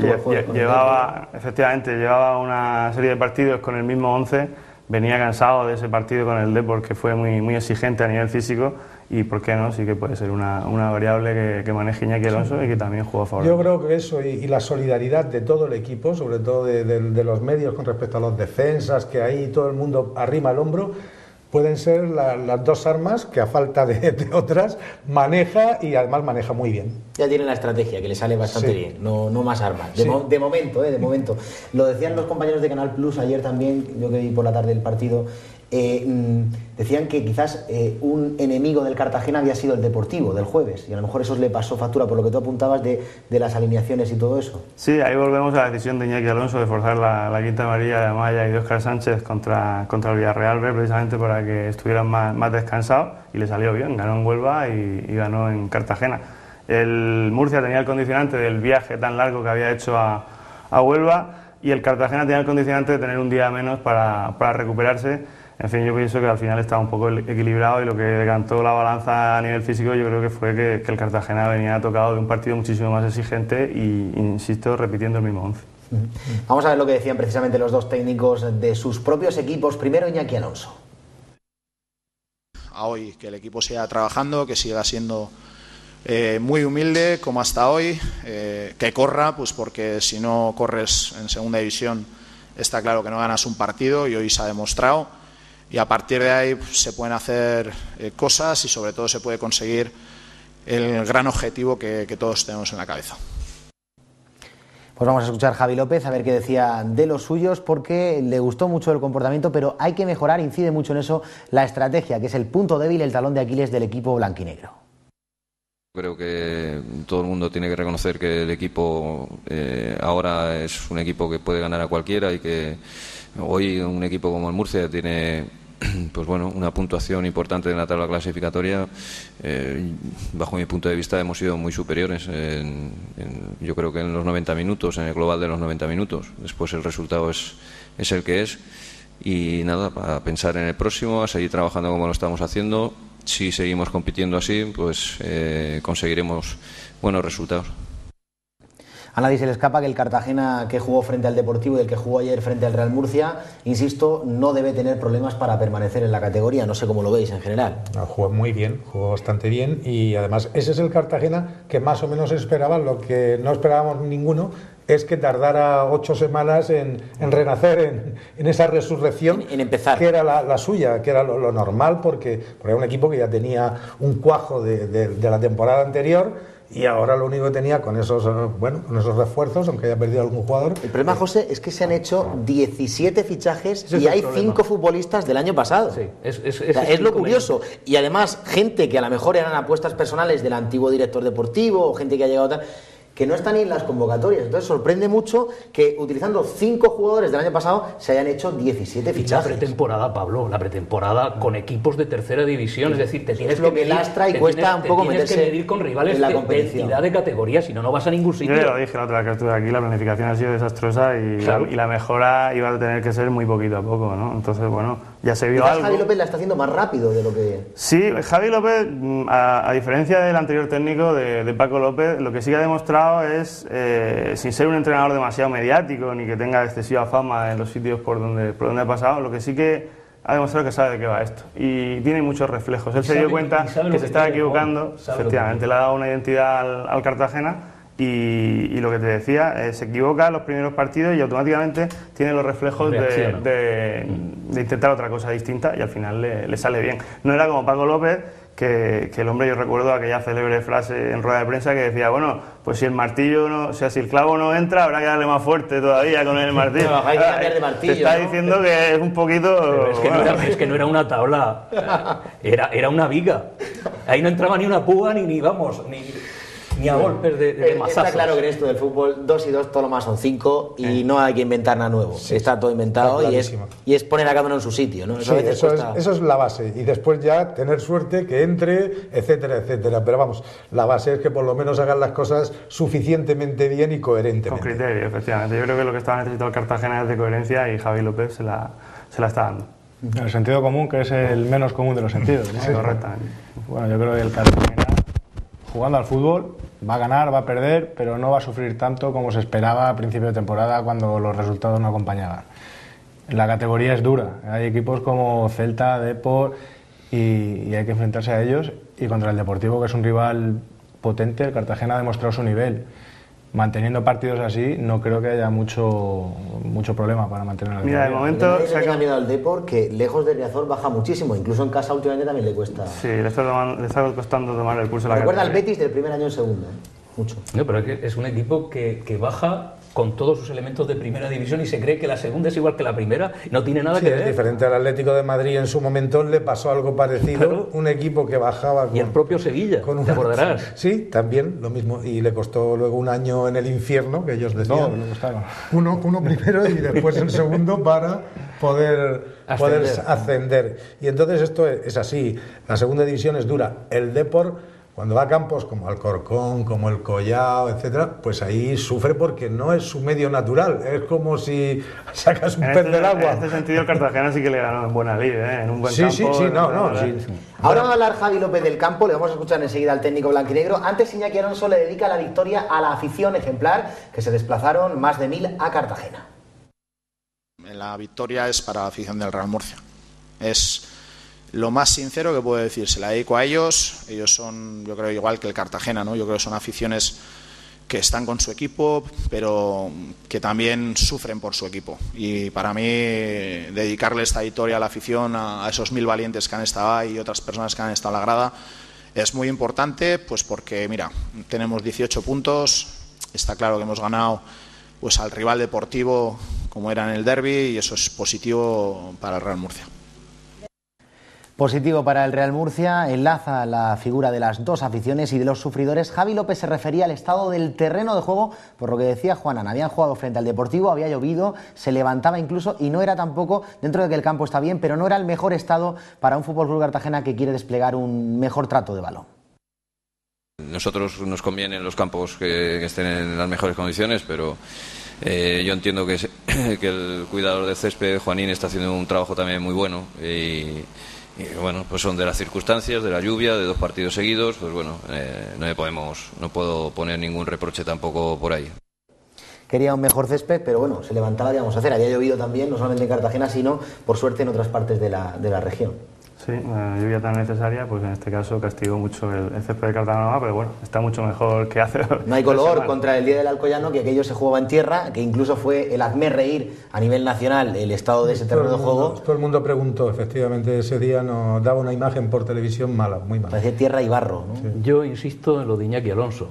llevaba una serie de partidos con el mismo 11, venía cansado de ese partido con el Depor, que fue muy exigente a nivel físico, y por qué no, sí que puede ser una variable que maneje Iñaki Alonso y que también jugó a favor. Yo creo que eso y la solidaridad de todo el equipo, sobre todo de los medios con respecto a los defensas, que ahí todo el mundo arrima el hombro, pueden ser las 2 armas que a falta de otras maneja, y además maneja muy bien. Ya tiene la estrategia, que le sale bastante bien, no más armas, de momento. Lo decían los compañeros de Canal Plus ayer también, yo que vi por la tarde el partido, decían que quizás un enemigo del Cartagena había sido el Deportivo del jueves, y a lo mejor eso le pasó factura por lo que tú apuntabas de las alineaciones y todo eso. Sí, ahí volvemos a la decisión de Iñaki Alonso de forzar la quinta amarilla de Amaya y de Óscar Sánchez contra el Villarreal B, precisamente para que estuvieran más descansados, y le salió bien, ganó en Huelva y ganó en Cartagena. El Murcia tenía el condicionante del viaje tan largo que había hecho a Huelva, y el Cartagena tenía el condicionante de tener un día menos para recuperarse. En fin, yo pienso que al final estaba un poco equilibrado, y lo que decantó la balanza a nivel físico yo creo que fue que el Cartagena venía tocado de un partido muchísimo más exigente y, insisto, repitiendo el mismo 11. Vamos a ver lo que decían precisamente los 2 técnicos de sus propios equipos. Primero, Iñaki Alonso. A hoy, que el equipo siga trabajando, que siga siendo muy humilde como hasta hoy, que corra, pues porque si no corres en segunda división está claro que no ganas un partido, y hoy se ha demostrado. Y a partir de ahí se pueden hacer cosas, y sobre todo se puede conseguir el gran objetivo que todos tenemos en la cabeza. Pues vamos a escuchar a Javi López a ver qué decía de los suyos, porque le gustó mucho el comportamiento, pero hay que mejorar, incide mucho en eso la estrategia, que es el punto débil, el talón de Aquiles del equipo blanquinegro. Creo que todo el mundo tiene que reconocer que el equipo ahora es un equipo que puede ganar a cualquiera, y que hoy un equipo como el Murcia tiene pues bueno, una puntuación importante en la tabla clasificatoria. Bajo mi punto de vista hemos sido muy superiores yo creo que en los 90 minutos, en el global de los 90 minutos. Después el resultado es el que es, y nada, a pensar en el próximo, a seguir trabajando como lo estamos haciendo. Si seguimos compitiendo así, pues conseguiremos buenos resultados. A nadie se le escapa que el Cartagena, que jugó frente al Deportivo y el que jugó ayer frente al Real Murcia, insisto, no debe tener problemas para permanecer en la categoría. No sé cómo lo veis en general. No, jugó muy bien, jugó bastante bien, y además ese es el Cartagena que más o menos esperaba. Lo que no esperábamos ninguno es que tardara 8 semanas en renacer, en esa resurrección, en empezar, que era la suya, que era lo normal, porque era un equipo que ya tenía un cuajo de la temporada anterior, y ahora lo único que tenía con esos refuerzos, aunque haya perdido algún jugador. El problema, José, es que se han hecho 17 fichajes y hay 5 futbolistas del año pasado. Sí, es lo curioso. Y además, gente que a lo mejor eran apuestas personales del antiguo director deportivo, o gente que ha llegado tal, que no están ni en las convocatorias. Entonces sorprende mucho que utilizando 5 jugadores del año pasado se hayan hecho 17 fichajes. La pretemporada, Pablo, la pretemporada con equipos de tercera división, es decir, te tienes lo que lastra y cuesta un poco meterse que medir con rivales en la de competición. entidad de categoría, si no, no vas a ningún sitio. Yo ya lo dije la otra vez que estuve aquí, la planificación ha sido desastrosa y, claro, y la mejora iba a tener que ser muy poquito a poco, ¿no? Entonces, bueno, ya se vio algo. Javi López la está haciendo más rápido de lo que... Sí, Javi López, a diferencia del anterior técnico de Paco López, lo que sí que ha demostrado es, sin ser un entrenador demasiado mediático ni que tenga excesiva fama en los sitios por donde ha pasado, lo que sí que ha demostrado que sabe de qué va esto y tiene muchos reflejos. Él se dio cuenta que se estaba equivocando, efectivamente, le ha dado una identidad al Cartagena. Y lo que te decía, se equivoca en los primeros partidos y automáticamente tiene los reflejos de intentar otra cosa distinta y al final le sale bien. No era como Paco López, que el hombre, yo recuerdo aquella célebre frase en rueda de prensa que decía, bueno, pues si el martillo no, o sea, si el clavo no entra, habrá que darle más fuerte todavía con el martillo. No, hay que cambiar de martillo, te está ¿no? diciendo que es un poquito... Pero es que no era una tabla, era una viga. Ahí no entraba ni una púa ni a golpes de mazazos. Está claro que en esto del fútbol 2 y 2 todo lo más son 5 y no hay que inventar nada nuevo. Sí, está todo inventado y es poner a cada uno en su sitio, ¿no? Eso, eso es la base y después ya tener suerte que entre, etcétera, etcétera. Pero vamos, la base es que por lo menos hagan las cosas suficientemente bien y coherentemente. Con criterio, efectivamente. Yo creo que lo que estaba necesitando el Cartagena es de coherencia y Javi López se la está dando. El sentido común, que es el menos común de los sentidos. Sí, correctamente. Bueno, yo creo que el Cartagena, jugando al fútbol, va a ganar, va a perder, pero no va a sufrir tanto como se esperaba a principio de temporada cuando los resultados no acompañaban. La categoría es dura, hay equipos como Celta, Depor y hay que enfrentarse a ellos, y contra el Deportivo, que es un rival potente, el Cartagena ha demostrado su nivel. Manteniendo partidos así, no creo que haya mucho problema para mantener la Mira, de momento se ha miedo al Depor, que lejos de Riazor baja muchísimo, incluso en casa últimamente también le cuesta. Sí, le está costando tomar el pulso a la recuerda al Betis del primer año en segunda, mucho. No, pero es un equipo que baja con todos sus elementos de primera división y se cree que la segunda es igual que la primera, no tiene nada que ver. Es diferente al Atlético de Madrid, en su momento le pasó algo parecido, claro. Un equipo que bajaba y el propio Sevilla, ¿te acordarás? Sí, también lo mismo, y le costó luego un año en el infierno, que ellos decían. No, le costaron. Uno primero y después el segundo para poder ascender. Y entonces esto es así, la segunda división es dura. El Depor, cuando va a campos como Alcorcón, como el Collao, etcétera, pues ahí sufre porque no es su medio natural. Es como si sacas un pez del agua. En este sentido, el Cartagena sí que le ganó en buena lid, en un buen campo. Sí. Ahora va a hablar Javi López del campo, le vamos a escuchar enseguida al técnico blanquinegro. Antes, Iñaki Alonso le dedica la victoria a la afición ejemplar, que se desplazaron más de 1000 a Cartagena. La victoria es para la afición del Real Murcia. Es lo más sincero que puedo decir, se la dedico a ellos. Ellos son, yo creo, igual que el Cartagena, ¿no? Yo creo que son aficiones que están con su equipo, pero que también sufren por su equipo. Y para mí, dedicarle esta victoria a la afición, a esos 1000 valientes que han estado ahí y otras personas que han estado en la grada, es muy importante, pues porque, mira, tenemos 18 puntos, está claro que hemos ganado pues al rival deportivo como era en el derbi, y eso es positivo para el Real Murcia. Positivo para el Real Murcia, enlaza la figura de las dos aficiones y de los sufridores. Javi López se refería al estado del terreno de juego, por lo que decía Juanan, habían jugado frente al Deportivo, había llovido, se levantaba incluso y no era tampoco, dentro de que el campo está bien, pero no era el mejor estado para un FC Cartagena que quiere desplegar un mejor trato de balón. Nosotros nos convienen los campos que estén en las mejores condiciones, pero yo entiendo que el cuidador de césped, Juanín, está haciendo un trabajo también muy bueno y bueno, pues son de las circunstancias, de la lluvia, de 2 partidos seguidos, pues bueno, no puedo poner ningún reproche tampoco por ahí. Quería un mejor césped, pero bueno, se levantaba, digamos, a hacer. Había llovido también, no solamente en Cartagena, sino, por suerte, en otras partes de la región. Sí, lluvia tan necesaria, pues en este caso castigó mucho el césped de Cartagena, pero bueno, está mucho mejor que hace. No hay color contra el Día del Alcoyano, que aquello se jugaba en tierra, que incluso fue el hazme reír a nivel nacional el estado de ese terreno de juego. Todo el mundo preguntó, efectivamente, ese día nos daba una imagen por televisión mala, muy mala. Parecía tierra y barro, ¿no? Sí. Yo insisto en lo de Iñaki Alonso.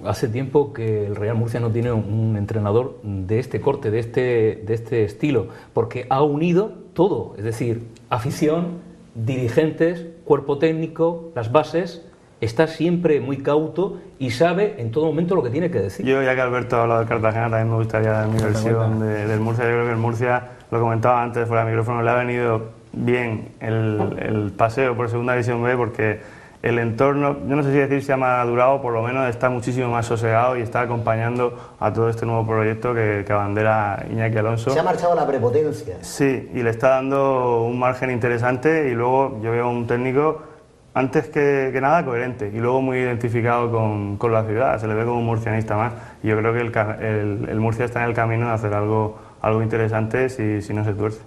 Hace tiempo que el Real Murcia no tiene un entrenador de este corte, de este estilo, porque ha unido todo, es decir, afición, dirigentes, cuerpo técnico, las bases, está siempre muy cauto y sabe en todo momento lo que tiene que decir. Yo, ya que Alberto ha hablado de Cartagena, también me gustaría dar mi versión del Murcia. Yo creo que el Murcia, lo comentaba antes fuera del micrófono, le ha venido bien el paseo por segunda división B, porque el entorno, yo no sé si decir se ha madurado, por lo menos está muchísimo más sosegado y está acompañando a todo este nuevo proyecto que abandera Iñaki Alonso. Se ha marchado la prepotencia. Sí, y le está dando un margen interesante, y luego yo veo un técnico antes que nada coherente y luego muy identificado con la ciudad, se le ve como un murcianista más, y yo creo que el Murcia está en el camino de hacer algo interesante si no se tuerce.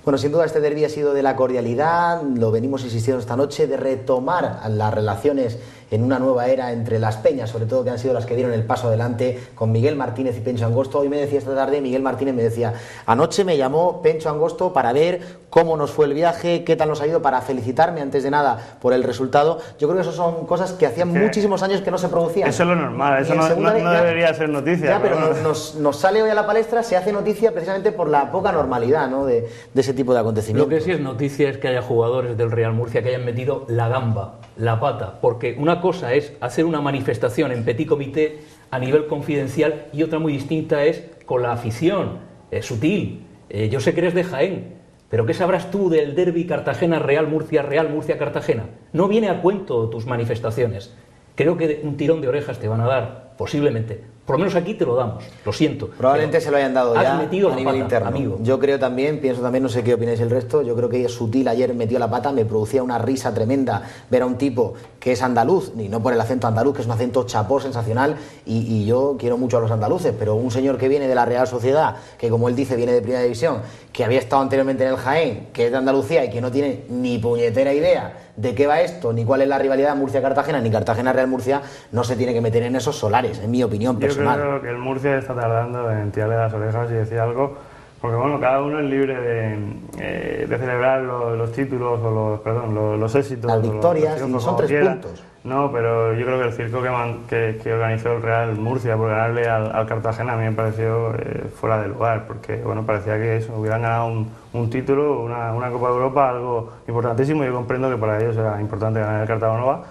Bueno, sin duda este derbi ha sido de la cordialidad, lo venimos insistiendo esta noche, de retomar las relaciones en una nueva era entre las peñas, sobre todo que han sido las que dieron el paso adelante con Miguel Martínez y Pencho Angosto. Hoy me decía esta tarde, Miguel Martínez me decía, anoche me llamó Pencho Angosto para ver cómo nos fue el viaje, qué tal nos ha ido, para felicitarme antes de nada por el resultado. Yo creo que eso son cosas que hacían muchísimos años que no se producían. Eso es lo normal, eso no debería ser noticia. Ya, pero nos sale hoy a la palestra, se hace noticia precisamente por la poca normalidad, ¿no?, de ese tipo de acontecimientos. Lo que sí es noticia es que haya jugadores del Real Murcia que hayan metido la gamba, la pata, porque una cosa es hacer una manifestación en petit comité a nivel confidencial y otra muy distinta es con la afición, Sutil. Yo sé que eres de Jaén, pero ¿qué sabrás tú del derbi Cartagena-Real Murcia-Cartagena? No viene a cuento tus manifestaciones. Creo que un tirón de orejas te van a dar, posiblemente. Por lo menos aquí te lo damos, lo siento. Probablemente se lo hayan dado ya a nivel interno. Amigo. Yo creo también, pienso también, no sé qué opináis el resto, yo creo que Sutil ayer metió la pata, me producía una risa tremenda ver a un tipo que es andaluz, y no por el acento andaluz, que es un acento chapó sensacional, y yo quiero mucho a los andaluces, pero un señor que viene de la Real Sociedad, que como él dice viene de Primera División, que había estado anteriormente en el Jaén, que es de Andalucía y que no tiene ni puñetera idea de qué va esto, ni cuál es la rivalidad Murcia-Cartagena, ni Cartagena-Real Murcia, no se tiene que meter en esos solares, en mi opinión personal. Yo creo que el Murcia está tardando en tirarle las orejas y decir algo, porque bueno, cada uno es libre de celebrar los títulos o los éxitos, las victorias, y son 3 puntos. No, pero yo creo que el circo que organizó el Real Murcia por ganarle al Cartagena a mí me pareció fuera de lugar, porque bueno, parecía que hubieran ganado un título, una Copa de Europa, algo importantísimo. Yo comprendo que para ellos era importante ganar el Cartagonova,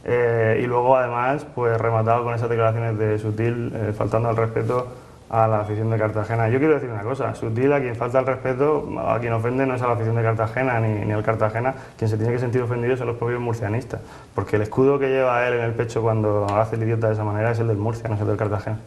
y luego además pues rematado con esas declaraciones de Sutil, faltando al respeto a la afición de Cartagena. Yo quiero decir una cosa, Sutil, a quien falta el respeto, a quien ofende no es a la afición de Cartagena ni al Cartagena, quien se tiene que sentir ofendido son los propios murcianistas, porque el escudo que lleva él en el pecho cuando hace el idiota de esa manera es el del Murcia, no es el del Cartagena.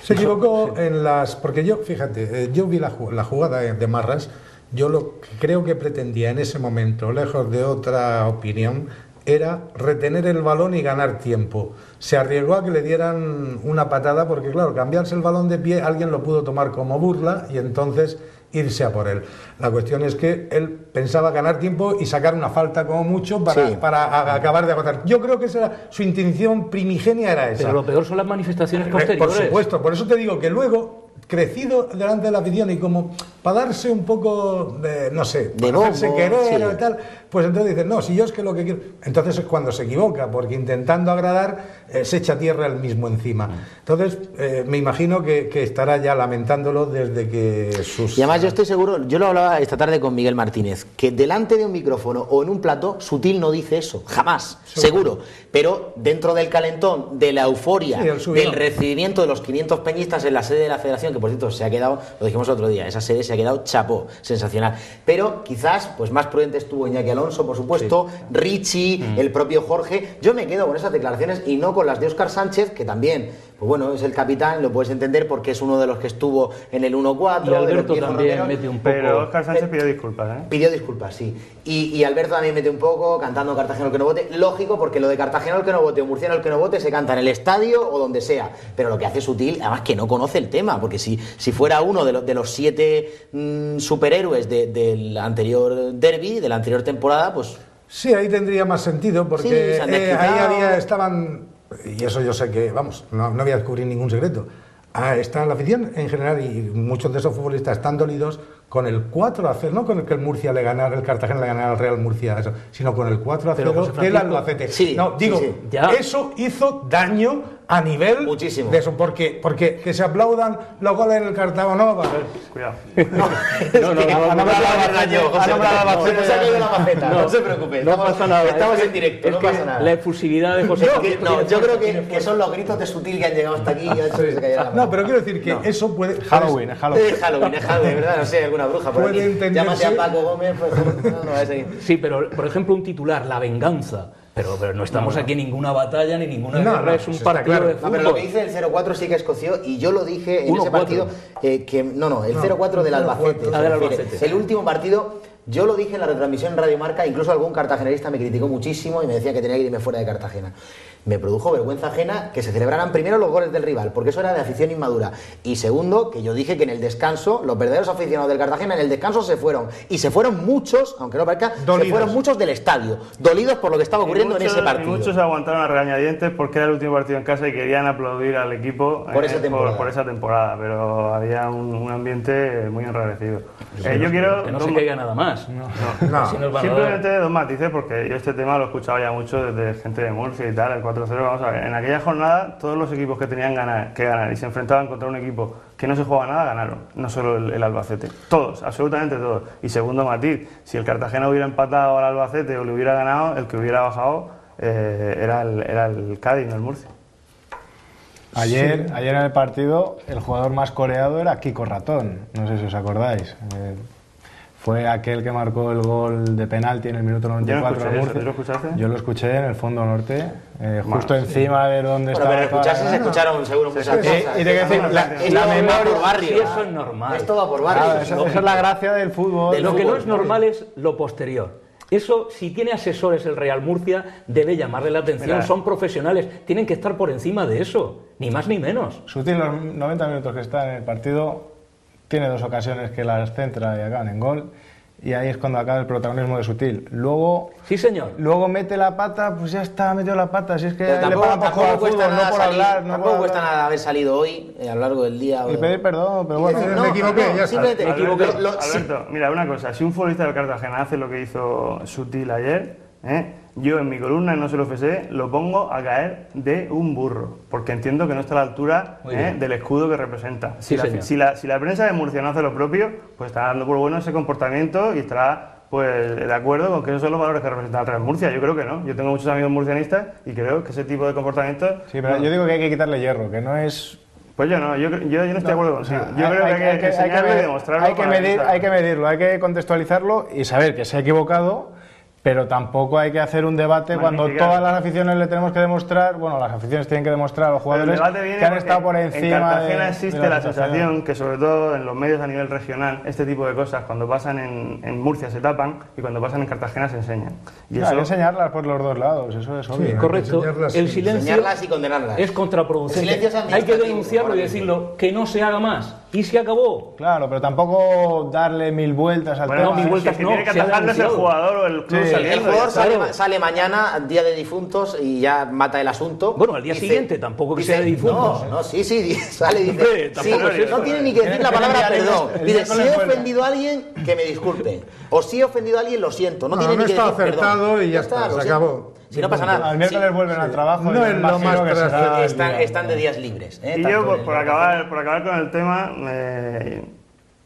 Se equivocó en las... porque yo, fíjate, yo vi la jugada de Marras, yo lo que creo que pretendía en ese momento, lejos de otra opinión, era retener el balón y ganar tiempo. Se arriesgó a que le dieran una patada porque, claro, cambiarse el balón de pie, alguien lo pudo tomar como burla y entonces irse a por él. La cuestión es que él pensaba ganar tiempo y sacar una falta como mucho para acabar de agotar. Yo creo que su intención primigenia era esa. Pero lo peor son las manifestaciones posteriores. Por supuesto, por eso te digo que luego, crecido delante de la afición y como para darse un poco de, no sé, de hacerse querer o tal, pues entonces dices, no, si yo es que lo que quiero... Entonces es cuando se equivoca, porque intentando agradar se echa tierra él mismo encima. Entonces me imagino que estará ya lamentándolo desde que sus... Y además yo estoy seguro, yo lo hablaba esta tarde con Miguel Martínez, que delante de un micrófono o en un plato, Sutil no dice eso, jamás, seguro. Pero dentro del calentón, de la euforia, del recibimiento de los 500 peñistas en la sede de la federación, que por cierto se ha quedado, lo dijimos otro día, esa sede se ha quedado chapó, sensacional. Pero quizás pues más prudente estuvo Iñaki Alonso, por supuesto, Richie, el propio Jorge. Yo me quedo con esas declaraciones y no con las de Óscar Sánchez, que también, pues bueno, es el capitán, lo puedes entender porque es uno de los que estuvo en el 1-4. Y Alberto también mete un poco... Pero Óscar Sánchez pidió disculpas, ¿eh? Pidió disculpas, sí. Y Alberto también mete un poco, cantando Cartagena el que no vote. Lógico, porque lo de Cartagena el que no vote o Murciano el que no vote se canta en el estadio o donde sea. Pero lo que hace Sutil, además que no conoce el tema, porque si fuera uno de los 7 superhéroes del anterior derbi, de la anterior temporada, pues... Sí, ahí tendría más sentido, porque ahí estaban, y eso yo sé que, vamos, no voy a descubrir ningún secreto, está la afición en general y muchos de esos futbolistas están dolidos con el 4-0, no con el que el Murcia le ganara, el Cartagena le ganara al Real Murcia, eso, sino con el 4-0 del Albacete. Sí, no, digo, sí. Eso hizo daño a nivel Muchísimo. de eso, porque que se aplaudan los goles en el Cartago Nova. Cuidado. No se preocupe. No pasa nada. Estamos en directo, no pasa nada. La efusividad de José Manuel. No, yo creo que son los gritos de Sutil que han llegado hasta aquí y ha hecho que se cayera la mano. No, pero quiero decir que eso puede... Halloween, es Halloween. Es Halloween, ¿verdad? No sé, alguna bruja por Puede aquí. entenderse- Llámate a Paco Gómez, pues no va a seguir. Sí, pero por ejemplo un titular, la venganza. Pero no estamos aquí en ninguna batalla ni ninguna No, guerra, no, es un está partido claro. de No, fútbol. pero lo que dice el 0-4 sí que escoció y yo lo dije en ese 1-4. partido el 0-4 del Albacete. Ah, se del refiere. Albacete. El último partido, yo lo dije en la retransmisión en Radio Marca, incluso algún cartagenerista me criticó muchísimo y me decía que tenía que irme fuera de Cartagena. Me produjo vergüenza ajena que se celebraran primero los goles del rival, porque eso era de afición inmadura. Y segundo, que yo dije que en el descanso, los verdaderos aficionados del Cartagena en el descanso se fueron. Y se fueron muchos, aunque no parezca, se Dolidos. fueron muchos del estadio, dolidos por lo que estaba ocurriendo en ese partido. Y muchos aguantaron a regañadientes porque era el último partido en casa y querían aplaudir al equipo Por esa temporada. por esa temporada, pero había un ambiente muy enrarecido. Yo quiero... Que no se caiga nada más. No. Así nos van a dar. Simplemente dos matices, porque yo este tema lo he escuchado ya mucho desde gente de Murcia y tal, el 4-0, vamos a ver, en aquella jornada todos los equipos que tenían que ganar y se enfrentaban contra un equipo que no se jugaba nada, ganaron, no solo el Albacete, todos, absolutamente todos. Y segundo matiz, si el Cartagena hubiera empatado al Albacete o le hubiera ganado, el que hubiera bajado era el Cádiz, no el Murcia. Ayer en el partido el jugador más coreado era Kiko Ratón, no sé si os acordáis. Fue aquel que marcó el gol de penalti en el minuto 94 Yo no escuché de eso, Murcia. ¿tú lo escuchaste? Yo lo escuché en el fondo norte, justo encima de donde Bueno, estaba. pero escucharse se escucharon seguro muchas cosas. y te quiero decir, Esto va por barrio. Sí, eso es normal. Esto va por barrio. Claro, esa es la gracia del fútbol. Lo que no es normal es lo posterior. Eso, si tiene asesores el Real Murcia, debe llamarle la atención. Mira. Son profesionales, tienen que estar por encima de eso, ni más ni menos. Sutil, los 90 minutos que está en el partido, tiene dos ocasiones que las centra y acaban en gol. Y ahí es cuando acaba el protagonismo de Sutil. Luego, Sí, señor. luego mete la pata, pues ya está, metido la pata. Si es que Pero le pagan por jugar al cuesta fútbol, nada no por salir, hablar. No tampoco por cuesta hablar. nada haber salido hoy, a lo largo del día. Y pedir perdón, pero bueno. Me equivoqué, ya está. simplemente, Alberto, mira, una cosa, si un futbolista del Cartagena hace lo que hizo Sutil ayer, yo en mi columna, no se lo ofrecé, lo pongo a caer de un burro, porque entiendo que no está a la altura Muy bien. del escudo que representa. Sí, señor. Si la prensa de Murcia no hace lo propio, pues estará dando por bueno ese comportamiento y estará pues de acuerdo con que esos son los valores que representa el Real Murcia. Yo creo que no. Yo tengo muchos amigos murcianistas y creo que ese tipo de comportamiento... Sí, pero yo digo que hay que quitarle hierro, que no es... Pues yo no, yo no estoy de acuerdo contigo. Yo creo que hay que enseñarlo y demostrarlo. hay que medirlo, hay que contextualizarlo y saber que se ha equivocado, pero tampoco hay que hacer un debate cuando Magnificar. todas las aficiones le tenemos que demostrar, bueno, las aficiones tienen que demostrar a los Pero el jugadores debate viene que han porque estado por encima en Cartagena de existe de la situación. sensación que sobre todo en los medios a nivel regional este tipo de cosas cuando pasan en Murcia se tapan y cuando pasan en Cartagena se enseñan. Y Hay que enseñarlas por los dos lados, eso es obvio. Correcto. enseñarlas, El sí. silencio enseñarlas y condenarlas. es contraproducente. El silencio es Hay que administrativo, denunciarlo y ahora decirlo, que no se haga más. Y se acabó. Claro, pero tampoco darle mil vueltas al bueno, tema. mil vueltas que no, tiene que se ha atajarles el denunciado. jugador o el club Sí. El saliendo. jugador ya está. sale mañana, día de difuntos, y ya mata el asunto. Bueno, al día siguiente, tampoco que sea de difuntos. No, sí, sale y Hombre, dice. Sí, tampoco es no eso, tiene ni que decir la palabra perdón. el Dice, miércoles si he vuelve. ofendido a alguien, que me disculpe. O si he ofendido a alguien, lo siento. No, No, tiene no ni que está decir perdón. acertado y ya está, lo se siento. acabó. Si no pasa nada. Al miércoles Sí. vuelven al trabajo. No y es me lo imagino más que será trascendente. el día. Están de días libres. Y Tanto yo, el- por acabar con el tema,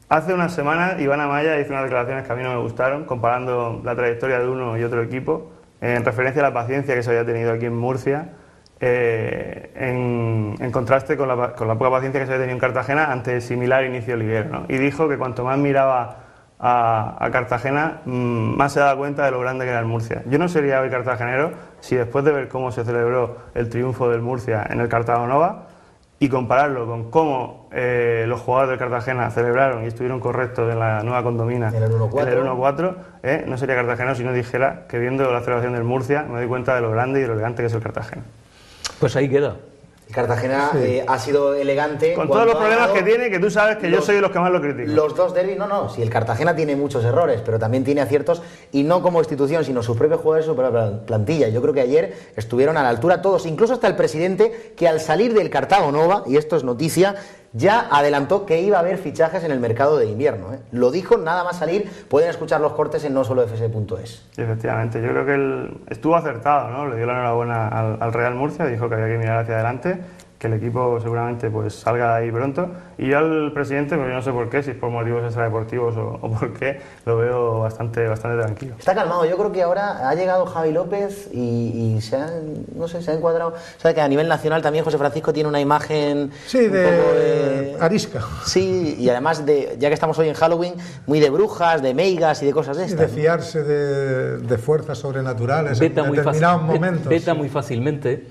hace unas semanas Iván Amaya hizo unas declaraciones que a mí no me gustaron, comparando la trayectoria de uno y otro equipo, en referencia a la paciencia que se había tenido aquí en Murcia, en contraste con la poca paciencia que se había tenido en Cartagena ante similar inicio liguero, ¿no? Y dijo que cuanto más miraba a Cartagena, más se daba cuenta de lo grande que era el Murcia. Yo no sería hoy cartagenero si después de ver cómo se celebró el triunfo del Murcia en el Cartago Nova y compararlo con cómo los jugadores del Cartagena celebraron y estuvieron correctos en la nueva condomina En el 1-4. en el 1-4, no sería cartagenero si no dijera que viendo la celebración del Murcia me doy cuenta de lo grande y de lo elegante que es el Cartagena. Pues ahí queda. Cartagena ha sido elegante. Con cuando todos los ha problemas ganado que tiene, que tú sabes que yo soy de los que más lo critico. Los dos derbis, no, si el Cartagena tiene muchos errores, pero también tiene aciertos, y no como institución, sino sus propios jugadores, su propia plantilla. Yo creo que ayer estuvieron a la altura todos, incluso hasta el presidente, que al salir del Cartago Nova, y esto es noticia, ya adelantó que iba a haber fichajes en el mercado de invierno. Lo dijo nada más salir. Pueden escuchar los cortes en nosolofc.es. Sí, efectivamente, yo creo que él estuvo acertado, ¿no? Le dio la enhorabuena al Real Murcia, dijo que había que mirar hacia adelante, que el equipo seguramente pues salga de ahí pronto. Y yo al presidente, pues yo no sé por qué, si es por motivos extradeportivos o por qué, lo veo bastante tranquilo. Está calmado. Yo creo que ahora ha llegado Javi López y se ha encuadrado. Sabe que a nivel nacional también José Francisco tiene una imagen... Sí, de arisca. Sí, y además, ya que estamos hoy en Halloween, muy de brujas, de meigas y de cosas de estas. De fiarse de fuerzas sobrenaturales en determinados momentos. Veta muy fácilmente.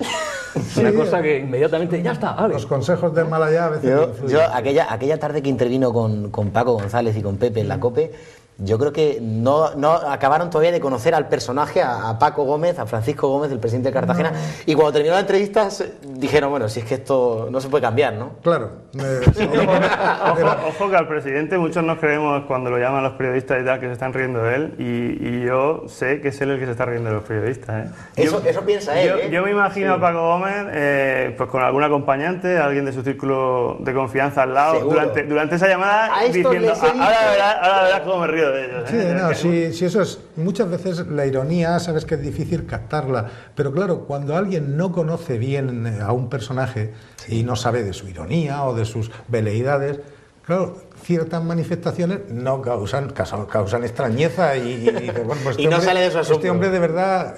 Una cosa que inmediatamente, ya está, vale. Los consejos del Malaya a veces yo aquella tarde que intervino con Paco González y con Pepe en la COPE, yo creo que no acabaron todavía de conocer al personaje, a Paco Gómez, a Francisco Gómez, el presidente de Cartagena, y cuando terminó la entrevista dijeron, bueno, si es que esto no se puede cambiar, ¿no? Claro. Ojo que al presidente muchos nos creemos cuando lo llaman los periodistas y tal, que se están riendo de él, y yo sé que es él el que se está riendo de los periodistas, ¿eh? Eso piensa él, Yo me imagino a Paco Gómez pues con algún acompañante, alguien de su círculo de confianza al lado, durante esa llamada, diciendo, ahora verás cómo me río de ellos. Sí, no, si eso es, muchas veces la ironía, sabes que es difícil captarla, pero claro, cuando alguien no conoce bien a un personaje y no sabe de su ironía o de sus veleidades, claro, ciertas manifestaciones no causan extrañeza y bueno, pues y no sale de su asombro. Este hombre de verdad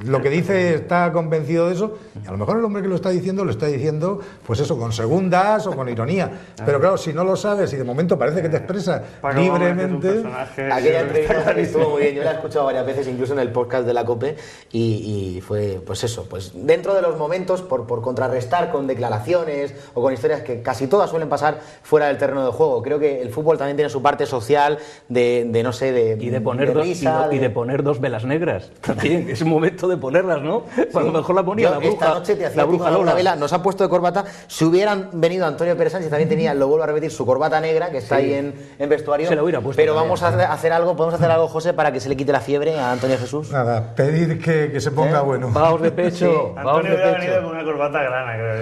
lo que dice, está convencido de eso, y a lo mejor el hombre que lo está diciendo pues eso, con segundas o con ironía, pero claro, si no lo sabes y de momento parece que te expresa libremente. Aquella entrevista estuvo muy bien, yo la he escuchado varias veces, incluso en el podcast de la COPE, y fue pues eso, pues dentro de los momentos, por contrarrestar con declaraciones o con historias que casi todas suelen pasar fuera del terreno de juego. Creo que el fútbol también tiene su parte social de no sé, de poner risa, de poner dos velas negras. También es un momento de ponerlas, ¿no? Sí. A lo mejor la ponía la bruja. Esta noche te hacía una vela, nos ha puesto de corbata. Si hubieran venido Antonio Pérez Sánchez, también tenía, lo vuelvo a repetir, su corbata negra, que está ahí en vestuario. Se la hubiera puesto. Pero vamos a hacer algo, podemos hacer algo, José, para que se le quite la fiebre a Antonio Jesús. Nada, pedir que se ponga bueno. Vaos de pecho. Sí. Antonio hubiera venido con una corbata grana, creo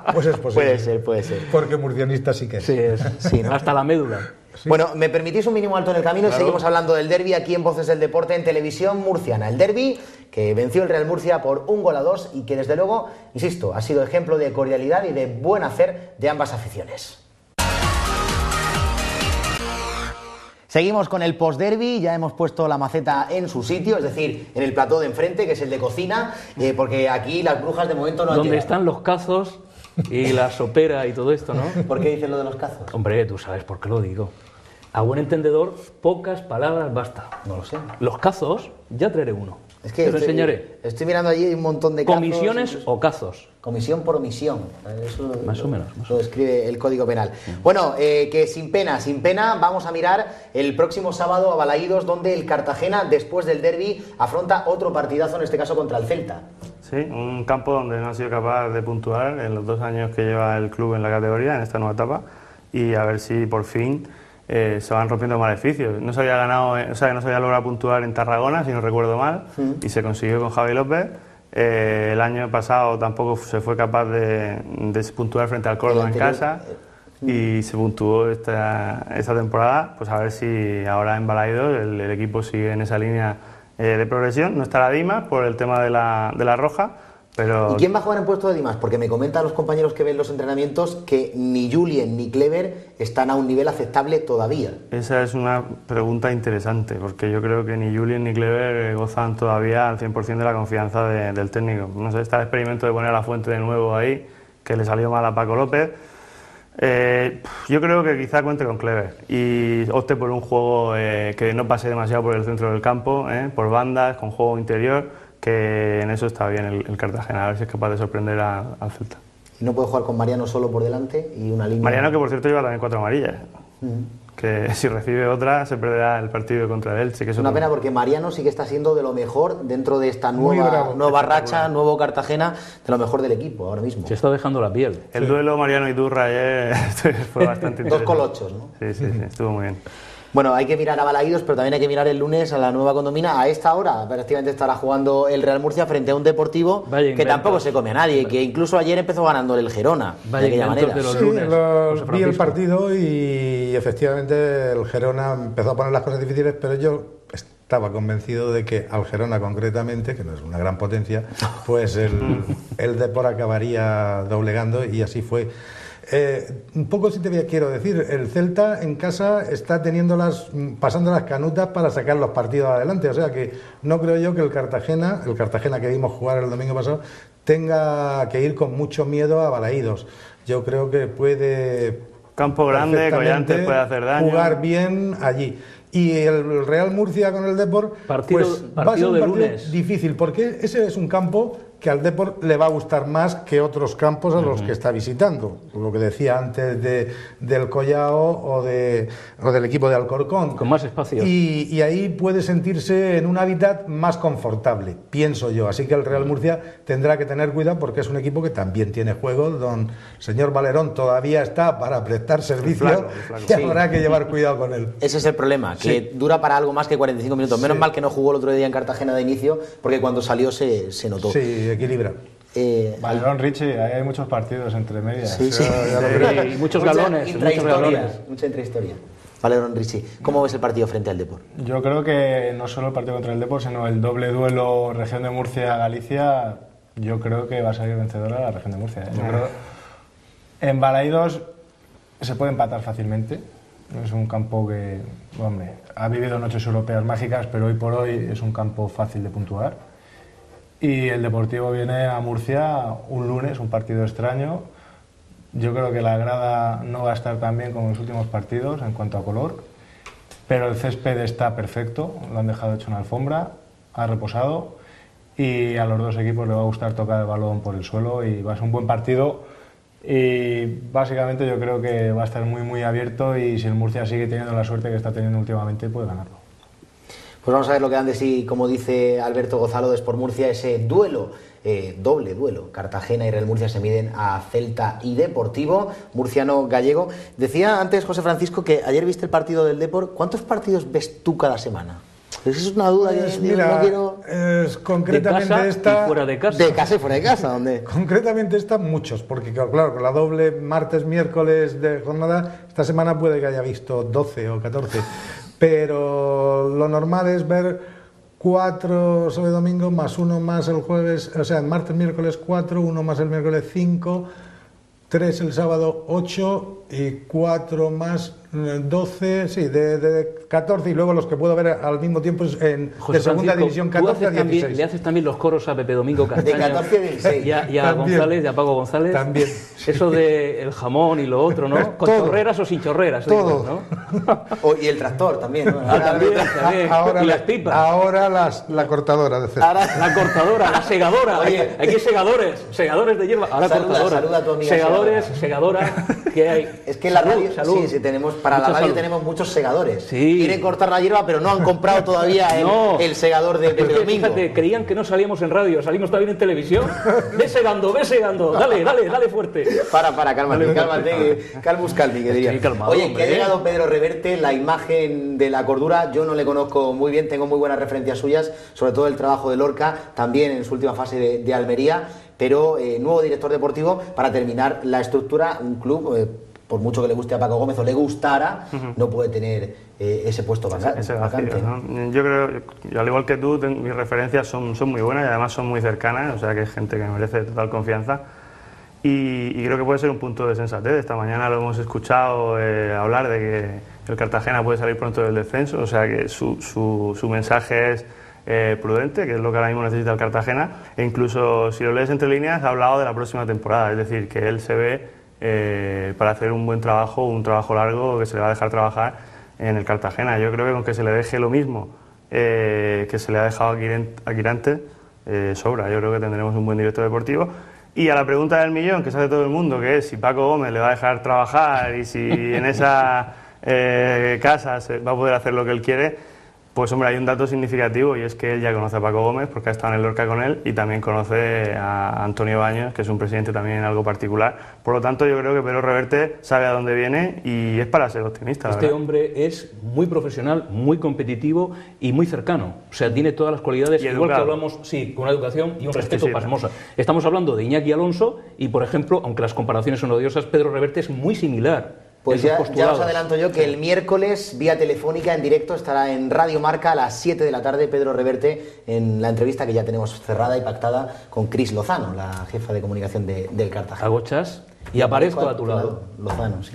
yo. Pues es posible. Puede ser. Porque murcianista sí que es. Sí, ¿no? Hasta la médula. Sí. Bueno, ¿me permitís un mínimo alto en el camino? Claro. Seguimos hablando del derbi aquí en Voces del Deporte, en Televisión Murciana. El derbi que venció el Real Murcia por 1-2 y que desde luego, insisto, ha sido ejemplo de cordialidad y de buen hacer de ambas aficiones. Seguimos con el post-derby, ya hemos puesto la maceta en su sitio, es decir, en el plató de enfrente, que es el de cocina, porque aquí las brujas de momento no han donde llegado. Están los cazos y la sopera y todo esto, ¿no? ¿Por qué dices lo de los cazos? Hombre, tú sabes por qué lo digo. A buen entendedor, pocas palabras basta. No lo sé. Los cazos, ya traeré uno. Es que te lo enseñaré. Estoy mirando allí un montón de cazos. ¿Comisiones o cazos? Comisión por omisión. Eso más o menos. Lo describe el Código Penal. Bueno, que sin pena, vamos a mirar el próximo sábado a Balaídos, donde el Cartagena, después del derbi, afronta otro partidazo, en este caso contra el Celta. Sí, un campo donde no ha sido capaz de puntuar en los 2 años que lleva el club en la categoría, en esta nueva etapa, y a ver si por fin se van rompiendo maleficios. No se había logrado puntuar en Tarragona, si no recuerdo mal, y se consiguió con Javi López. El año pasado tampoco se fue capaz de puntuar frente al Córdoba en casa, y se puntuó esta temporada. Pues a ver si ahora en Balaídos el equipo sigue en esa línea de progresión. No estará Dimas por el tema de la roja, pero... ¿Y quién va a jugar en puesto de Dimas? Porque me comentan los compañeros que ven los entrenamientos que ni Julien ni Clever están a un nivel aceptable todavía. Esa es una pregunta interesante, porque yo creo que ni Julien ni Clever gozan todavía al 100% de la confianza del técnico. No sé, está el experimento de poner a La Fuente de nuevo ahí, que le salió mal a Paco López. Yo creo que quizá cuente con Clever y opte por un juego que no pase demasiado por el centro del campo, por bandas, con juego interior, que en eso está bien el Cartagena, a ver si es capaz de sorprender al Celta. ¿Y no puede jugar con Mariano solo por delante y una línea? Mariano, que por cierto lleva también 4 amarillas, que si recibe otra se perderá el partido contra el Elche. Que es una pena porque Mariano sí que está siendo de lo mejor dentro de esta nueva racha, nuevo Cartagena, de lo mejor del equipo ahora mismo. Se está dejando la piel. El duelo Mariano y Durra ayer fue bastante interesante. 2 colochos, ¿no? Sí, estuvo muy bien. Bueno, hay que mirar a Balaídos, pero también hay que mirar el lunes a la Nueva Condomina. A esta hora prácticamente estará jugando el Real Murcia frente a un Deportivo que tampoco se come a nadie, que incluso ayer empezó ganando el Gerona de aquella manera. De los lunes, vi el partido y efectivamente el Gerona empezó a poner las cosas difíciles, pero yo estaba convencido de que al Gerona concretamente, que no es una gran potencia, pues el Depor acabaría doblegando, y así fue. Un poco sí te quiero decir, el Celta en casa está pasando las canutas para sacar los partidos adelante, o sea que no creo yo que el Cartagena que vimos jugar el domingo pasado, tenga que ir con mucho miedo a Balaídos. Yo creo que puede, campo grande, Collantes puede hacer daño, jugar bien allí. Y el Real Murcia con el Depor pues va a ser un partido difícil, porque ese es un campo que al Depor le va a gustar más que otros campos a los que está visitando. Lo que decía antes del Collao o del equipo de Alcorcón. Con más espacio. Y ahí puede sentirse en un hábitat más confortable, pienso yo. Así que el Real Murcia tendrá que tener cuidado, porque es un equipo que también tiene juego. Don señor Valerón todavía está para prestar servicio, y habrá que llevar cuidado con él. Ese es el problema, que dura para algo más que 45 minutos. Menos mal que no jugó el otro día en Cartagena de inicio, porque cuando salió se notó. Sí, equilibra. Valerón, Richie, hay muchos partidos entre medias. Sí. Y muchos galones. Mucha intrahistoria. Valerón, Richie, ¿cómo ves el partido frente al Depor? Yo creo que no solo el partido contra el Depor, sino el doble duelo región de Murcia-Galicia, yo creo que va a salir vencedora la región de Murcia. Yo creo en Balaídos se puede empatar fácilmente. Es un campo que, hombre, ha vivido noches europeas mágicas, pero hoy por hoy es un campo fácil de puntuar. Y el Deportivo viene a Murcia un lunes, un partido extraño. Yo creo que la grada no va a estar tan bien como en los últimos partidos en cuanto a color, pero el césped está perfecto, lo han dejado hecho una alfombra, ha reposado, y a los dos equipos les va a gustar tocar el balón por el suelo y va a ser un buen partido. Y básicamente yo creo que va a estar muy muy abierto, y si el Murcia sigue teniendo la suerte que está teniendo últimamente, puede ganarlo. Pues vamos a ver lo que dan de sí, como dice Alberto Gozalo de Sport Murcia, ese duelo, doble duelo. Cartagena y Real Murcia se miden a Celta y Deportivo, murciano-gallego. Decía antes José Francisco que ayer viste el partido del Depor. ¿Cuántos partidos ves tú cada semana? Esa es una duda que mira, no quiero... concretamente de casa esta... y fuera de casa. De casa y fuera de casa, ¿dónde? Concretamente esta, muchos, porque claro, con la doble martes, miércoles de jornada, esta semana puede que haya visto 12 o 14, pero lo normal es ver 4 sobre domingo, más 1 más el jueves, o sea, martes, miércoles 4, 1 más el miércoles 5, 3 el sábado 8 y 4 más 12, sí, de 14, y luego los que puedo ver al mismo tiempo de segunda división, 14 a 16. ¿Le haces también los coros a Pepe Domingo Castaño? De 14 a 16. Y a González, y a Paco González. También. Eso de el jamón y lo otro, ¿no? ¿Con chorreras o sin chorreras? Todo. ¿No? Y el tractor también, ¿no? También. Ahora, y las pipas. Ahora la cortadora de césped. La cortadora, la segadora. Oye. Aquí segadores de hierba. Ahora cortadora. Saluda a tu amiga segadora. ¿Qué hay? Es que en la radio, salud. sí, tenemos, para Mucha la radio salud. tenemos muchos segadores. Sí. Quieren cortar la hierba, pero no han comprado todavía el segador de Pepe Domingo. Fíjate, creían que no salíamos en radio, salimos también en televisión. Ve segando. Dale fuerte. Cálmate, calmus calmi, que diría. Estoy calmado, Oye, hombre. que ha llegado Pedro Reverte, la imagen de la cordura. Yo no le conozco muy bien, tengo muy buenas referencias suyas, sobre todo el trabajo de Lorca, también en su última fase de Almería, pero nuevo director deportivo para terminar la estructura. Un club, por mucho que le guste a Paco Gómez o le gustara, no puede tener ese puesto Ese vacante. vacío, ¿no? Yo creo, al igual que tú, mis referencias son muy buenas y además son muy cercanas, o sea que es gente que me merece total confianza. Y creo que puede ser un punto de sensatez. Esta mañana lo hemos escuchado hablar de que el Cartagena puede salir pronto del descenso, o sea que su mensaje es prudente, que es lo que ahora mismo necesita el Cartagena, e incluso si lo lees entre líneas ha hablado de la próxima temporada, es decir, que él se ve para hacer un buen trabajo, un trabajo largo que se le va a dejar trabajar en el Cartagena. Yo creo que con que se le deje lo mismo que se le ha dejado a Quirante, sobra. Yo creo que tendremos un buen director deportivo. Y a la pregunta del millón que se hace todo el mundo, que es si Paco Gómez le va a dejar trabajar y si en esa casa se va a poder hacer lo que él quiere, Pues hombre, hay un dato significativo y es que él ya conoce a Paco Gómez porque ha estado en el Lorca con él y también conoce a Antonio Baños, que es un presidente también algo particular. Por lo tanto, yo creo que Pedro Reverte sabe a dónde viene y es para ser optimista. Este hombre es muy profesional, muy competitivo y muy cercano. O sea, tiene todas las cualidades, igual que hablamos, sí, con una educación y un respeto pasmosa. Estamos hablando de Iñaki Alonso y, por ejemplo, aunque las comparaciones son odiosas, Pedro Reverte es muy similar. Pues ya os adelanto yo que el miércoles, vía telefónica, en directo, estará en Radio Marca a las 7 de la tarde Pedro Reverte en la entrevista que ya tenemos cerrada y pactada con Cris Lozano, la jefa de comunicación del Cartagena. Agochas y aparezco a tu lado. Lozano, sí.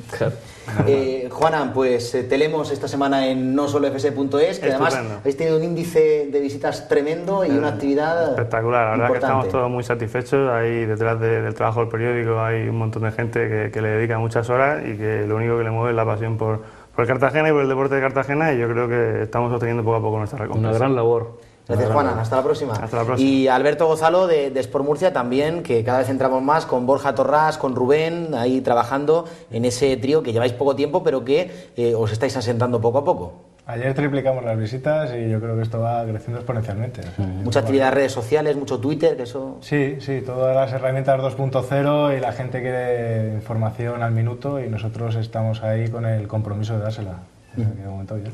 Juana, pues te leemos esta semana en nosolofc.es, que además habéis tenido un índice de visitas tremendo y una actividad espectacular. La verdad importante. que estamos todos muy satisfechos. Ahí detrás del trabajo del periódico hay un montón de gente que le dedica muchas horas y que lo único que le mueve es la pasión por el Cartagena y por el deporte de Cartagena, y yo creo que estamos obteniendo poco a poco nuestra recompensa. Una gran labor. Gracias, Juana. Hasta la próxima. Hasta la próxima. Y Alberto Gozalo de Sport Murcia también, que cada vez entramos más con Borja Torrás, con Rubén, ahí trabajando en ese trío que lleváis poco tiempo, pero que os estáis asentando poco a poco. Ayer triplicamos las visitas y yo creo que esto va creciendo exponencialmente. O sea, mucha actividad en redes sociales, mucho Twitter, que eso... Sí, todas las herramientas 2.0 y la gente quiere información al minuto y nosotros estamos ahí con el compromiso de dársela. O sea, que de momento bien.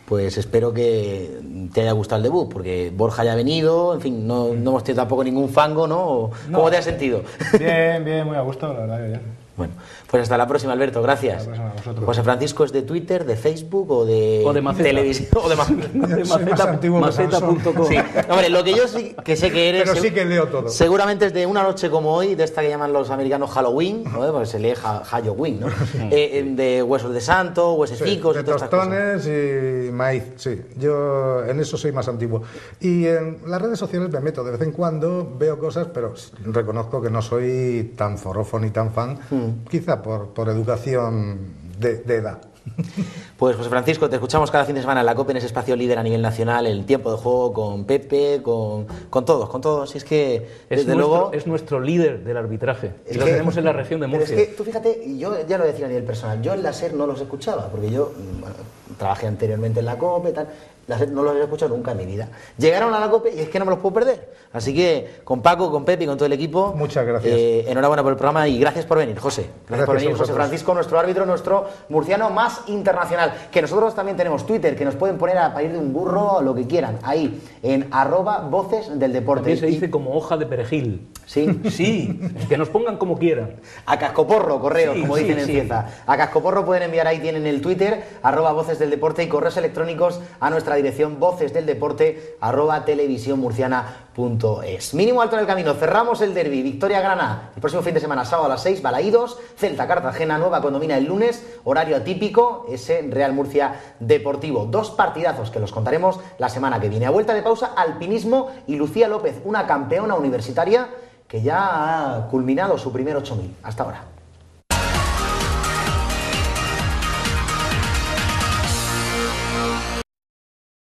Pues espero que te haya gustado el debut, porque Borja ya ha venido, en fin, no hemos tenido tampoco ningún fango, ¿no? ¿Cómo te has sentido? Bien, muy a gusto, la verdad que bien. Bueno, pues hasta la próxima, Alberto, gracias. Hasta la próxima a vosotros. José Francisco es de Twitter, de Facebook o de Maceta. televisión o de Maceta.com. Sí. Hombre, lo que yo sí que sé que eres... Pero sí que leo todo. Seguramente es de una noche como hoy, de esta que llaman los americanos Halloween, ¿no? Porque se lee Halloween, ¿no? De huesos de santo, huesecicos y todas estas cosas. Tostones y maíz, sí. Yo en eso soy más antiguo. Y en las redes sociales me meto de vez en cuando, veo cosas, pero reconozco que no soy tan forofo ni tan fan, quizá por educación de edad. Pues José Francisco, te escuchamos cada fin de semana en la COPE, en ese espacio líder a nivel nacional, en el tiempo de juego, con Pepe, con todos. Y es que, desde luego... Es nuestro líder del arbitraje. Y lo tenemos en la región de Murcia. Pero es que, tú fíjate, yo ya lo decía a nivel personal, yo en la SER no los escuchaba, porque yo trabajé anteriormente en la COPE y tal. No los he escuchado nunca en mi vida. Llegaron a la COPE y es que no me los puedo perder. Así que con Paco, con Pepe y con todo el equipo, muchas gracias. Enhorabuena por el programa y gracias por venir, José. Gracias por venir, José Francisco, nuestro árbitro, nuestro murciano más internacional. Que nosotros también tenemos Twitter, que nos pueden poner a parir de un burro lo que quieran. Ahí, en @vocesdeldeporte. También se dice como hoja de perejil. Sí. Sí, que nos pongan como quieran. A Cascoporro, correo, como dicen en Cieza. A Cascoporro pueden enviar, ahí tienen el Twitter, @vocesdeldeporte, y correos electrónicos a nuestra dirección vocesdeldeporte @televisionmurciana.es. Mínimo alto en el camino, cerramos el derbi, Victoria Granada el próximo fin de semana, sábado a las 6, Balaídos, Celta Cartagena, Nueva Condomina el lunes, horario atípico, ese Real Murcia Deportivo. 2 partidazos que los contaremos la semana que viene. A vuelta de pausa, alpinismo y Lucía López, una campeona universitaria que ya ha culminado su primer 8000. Hasta ahora.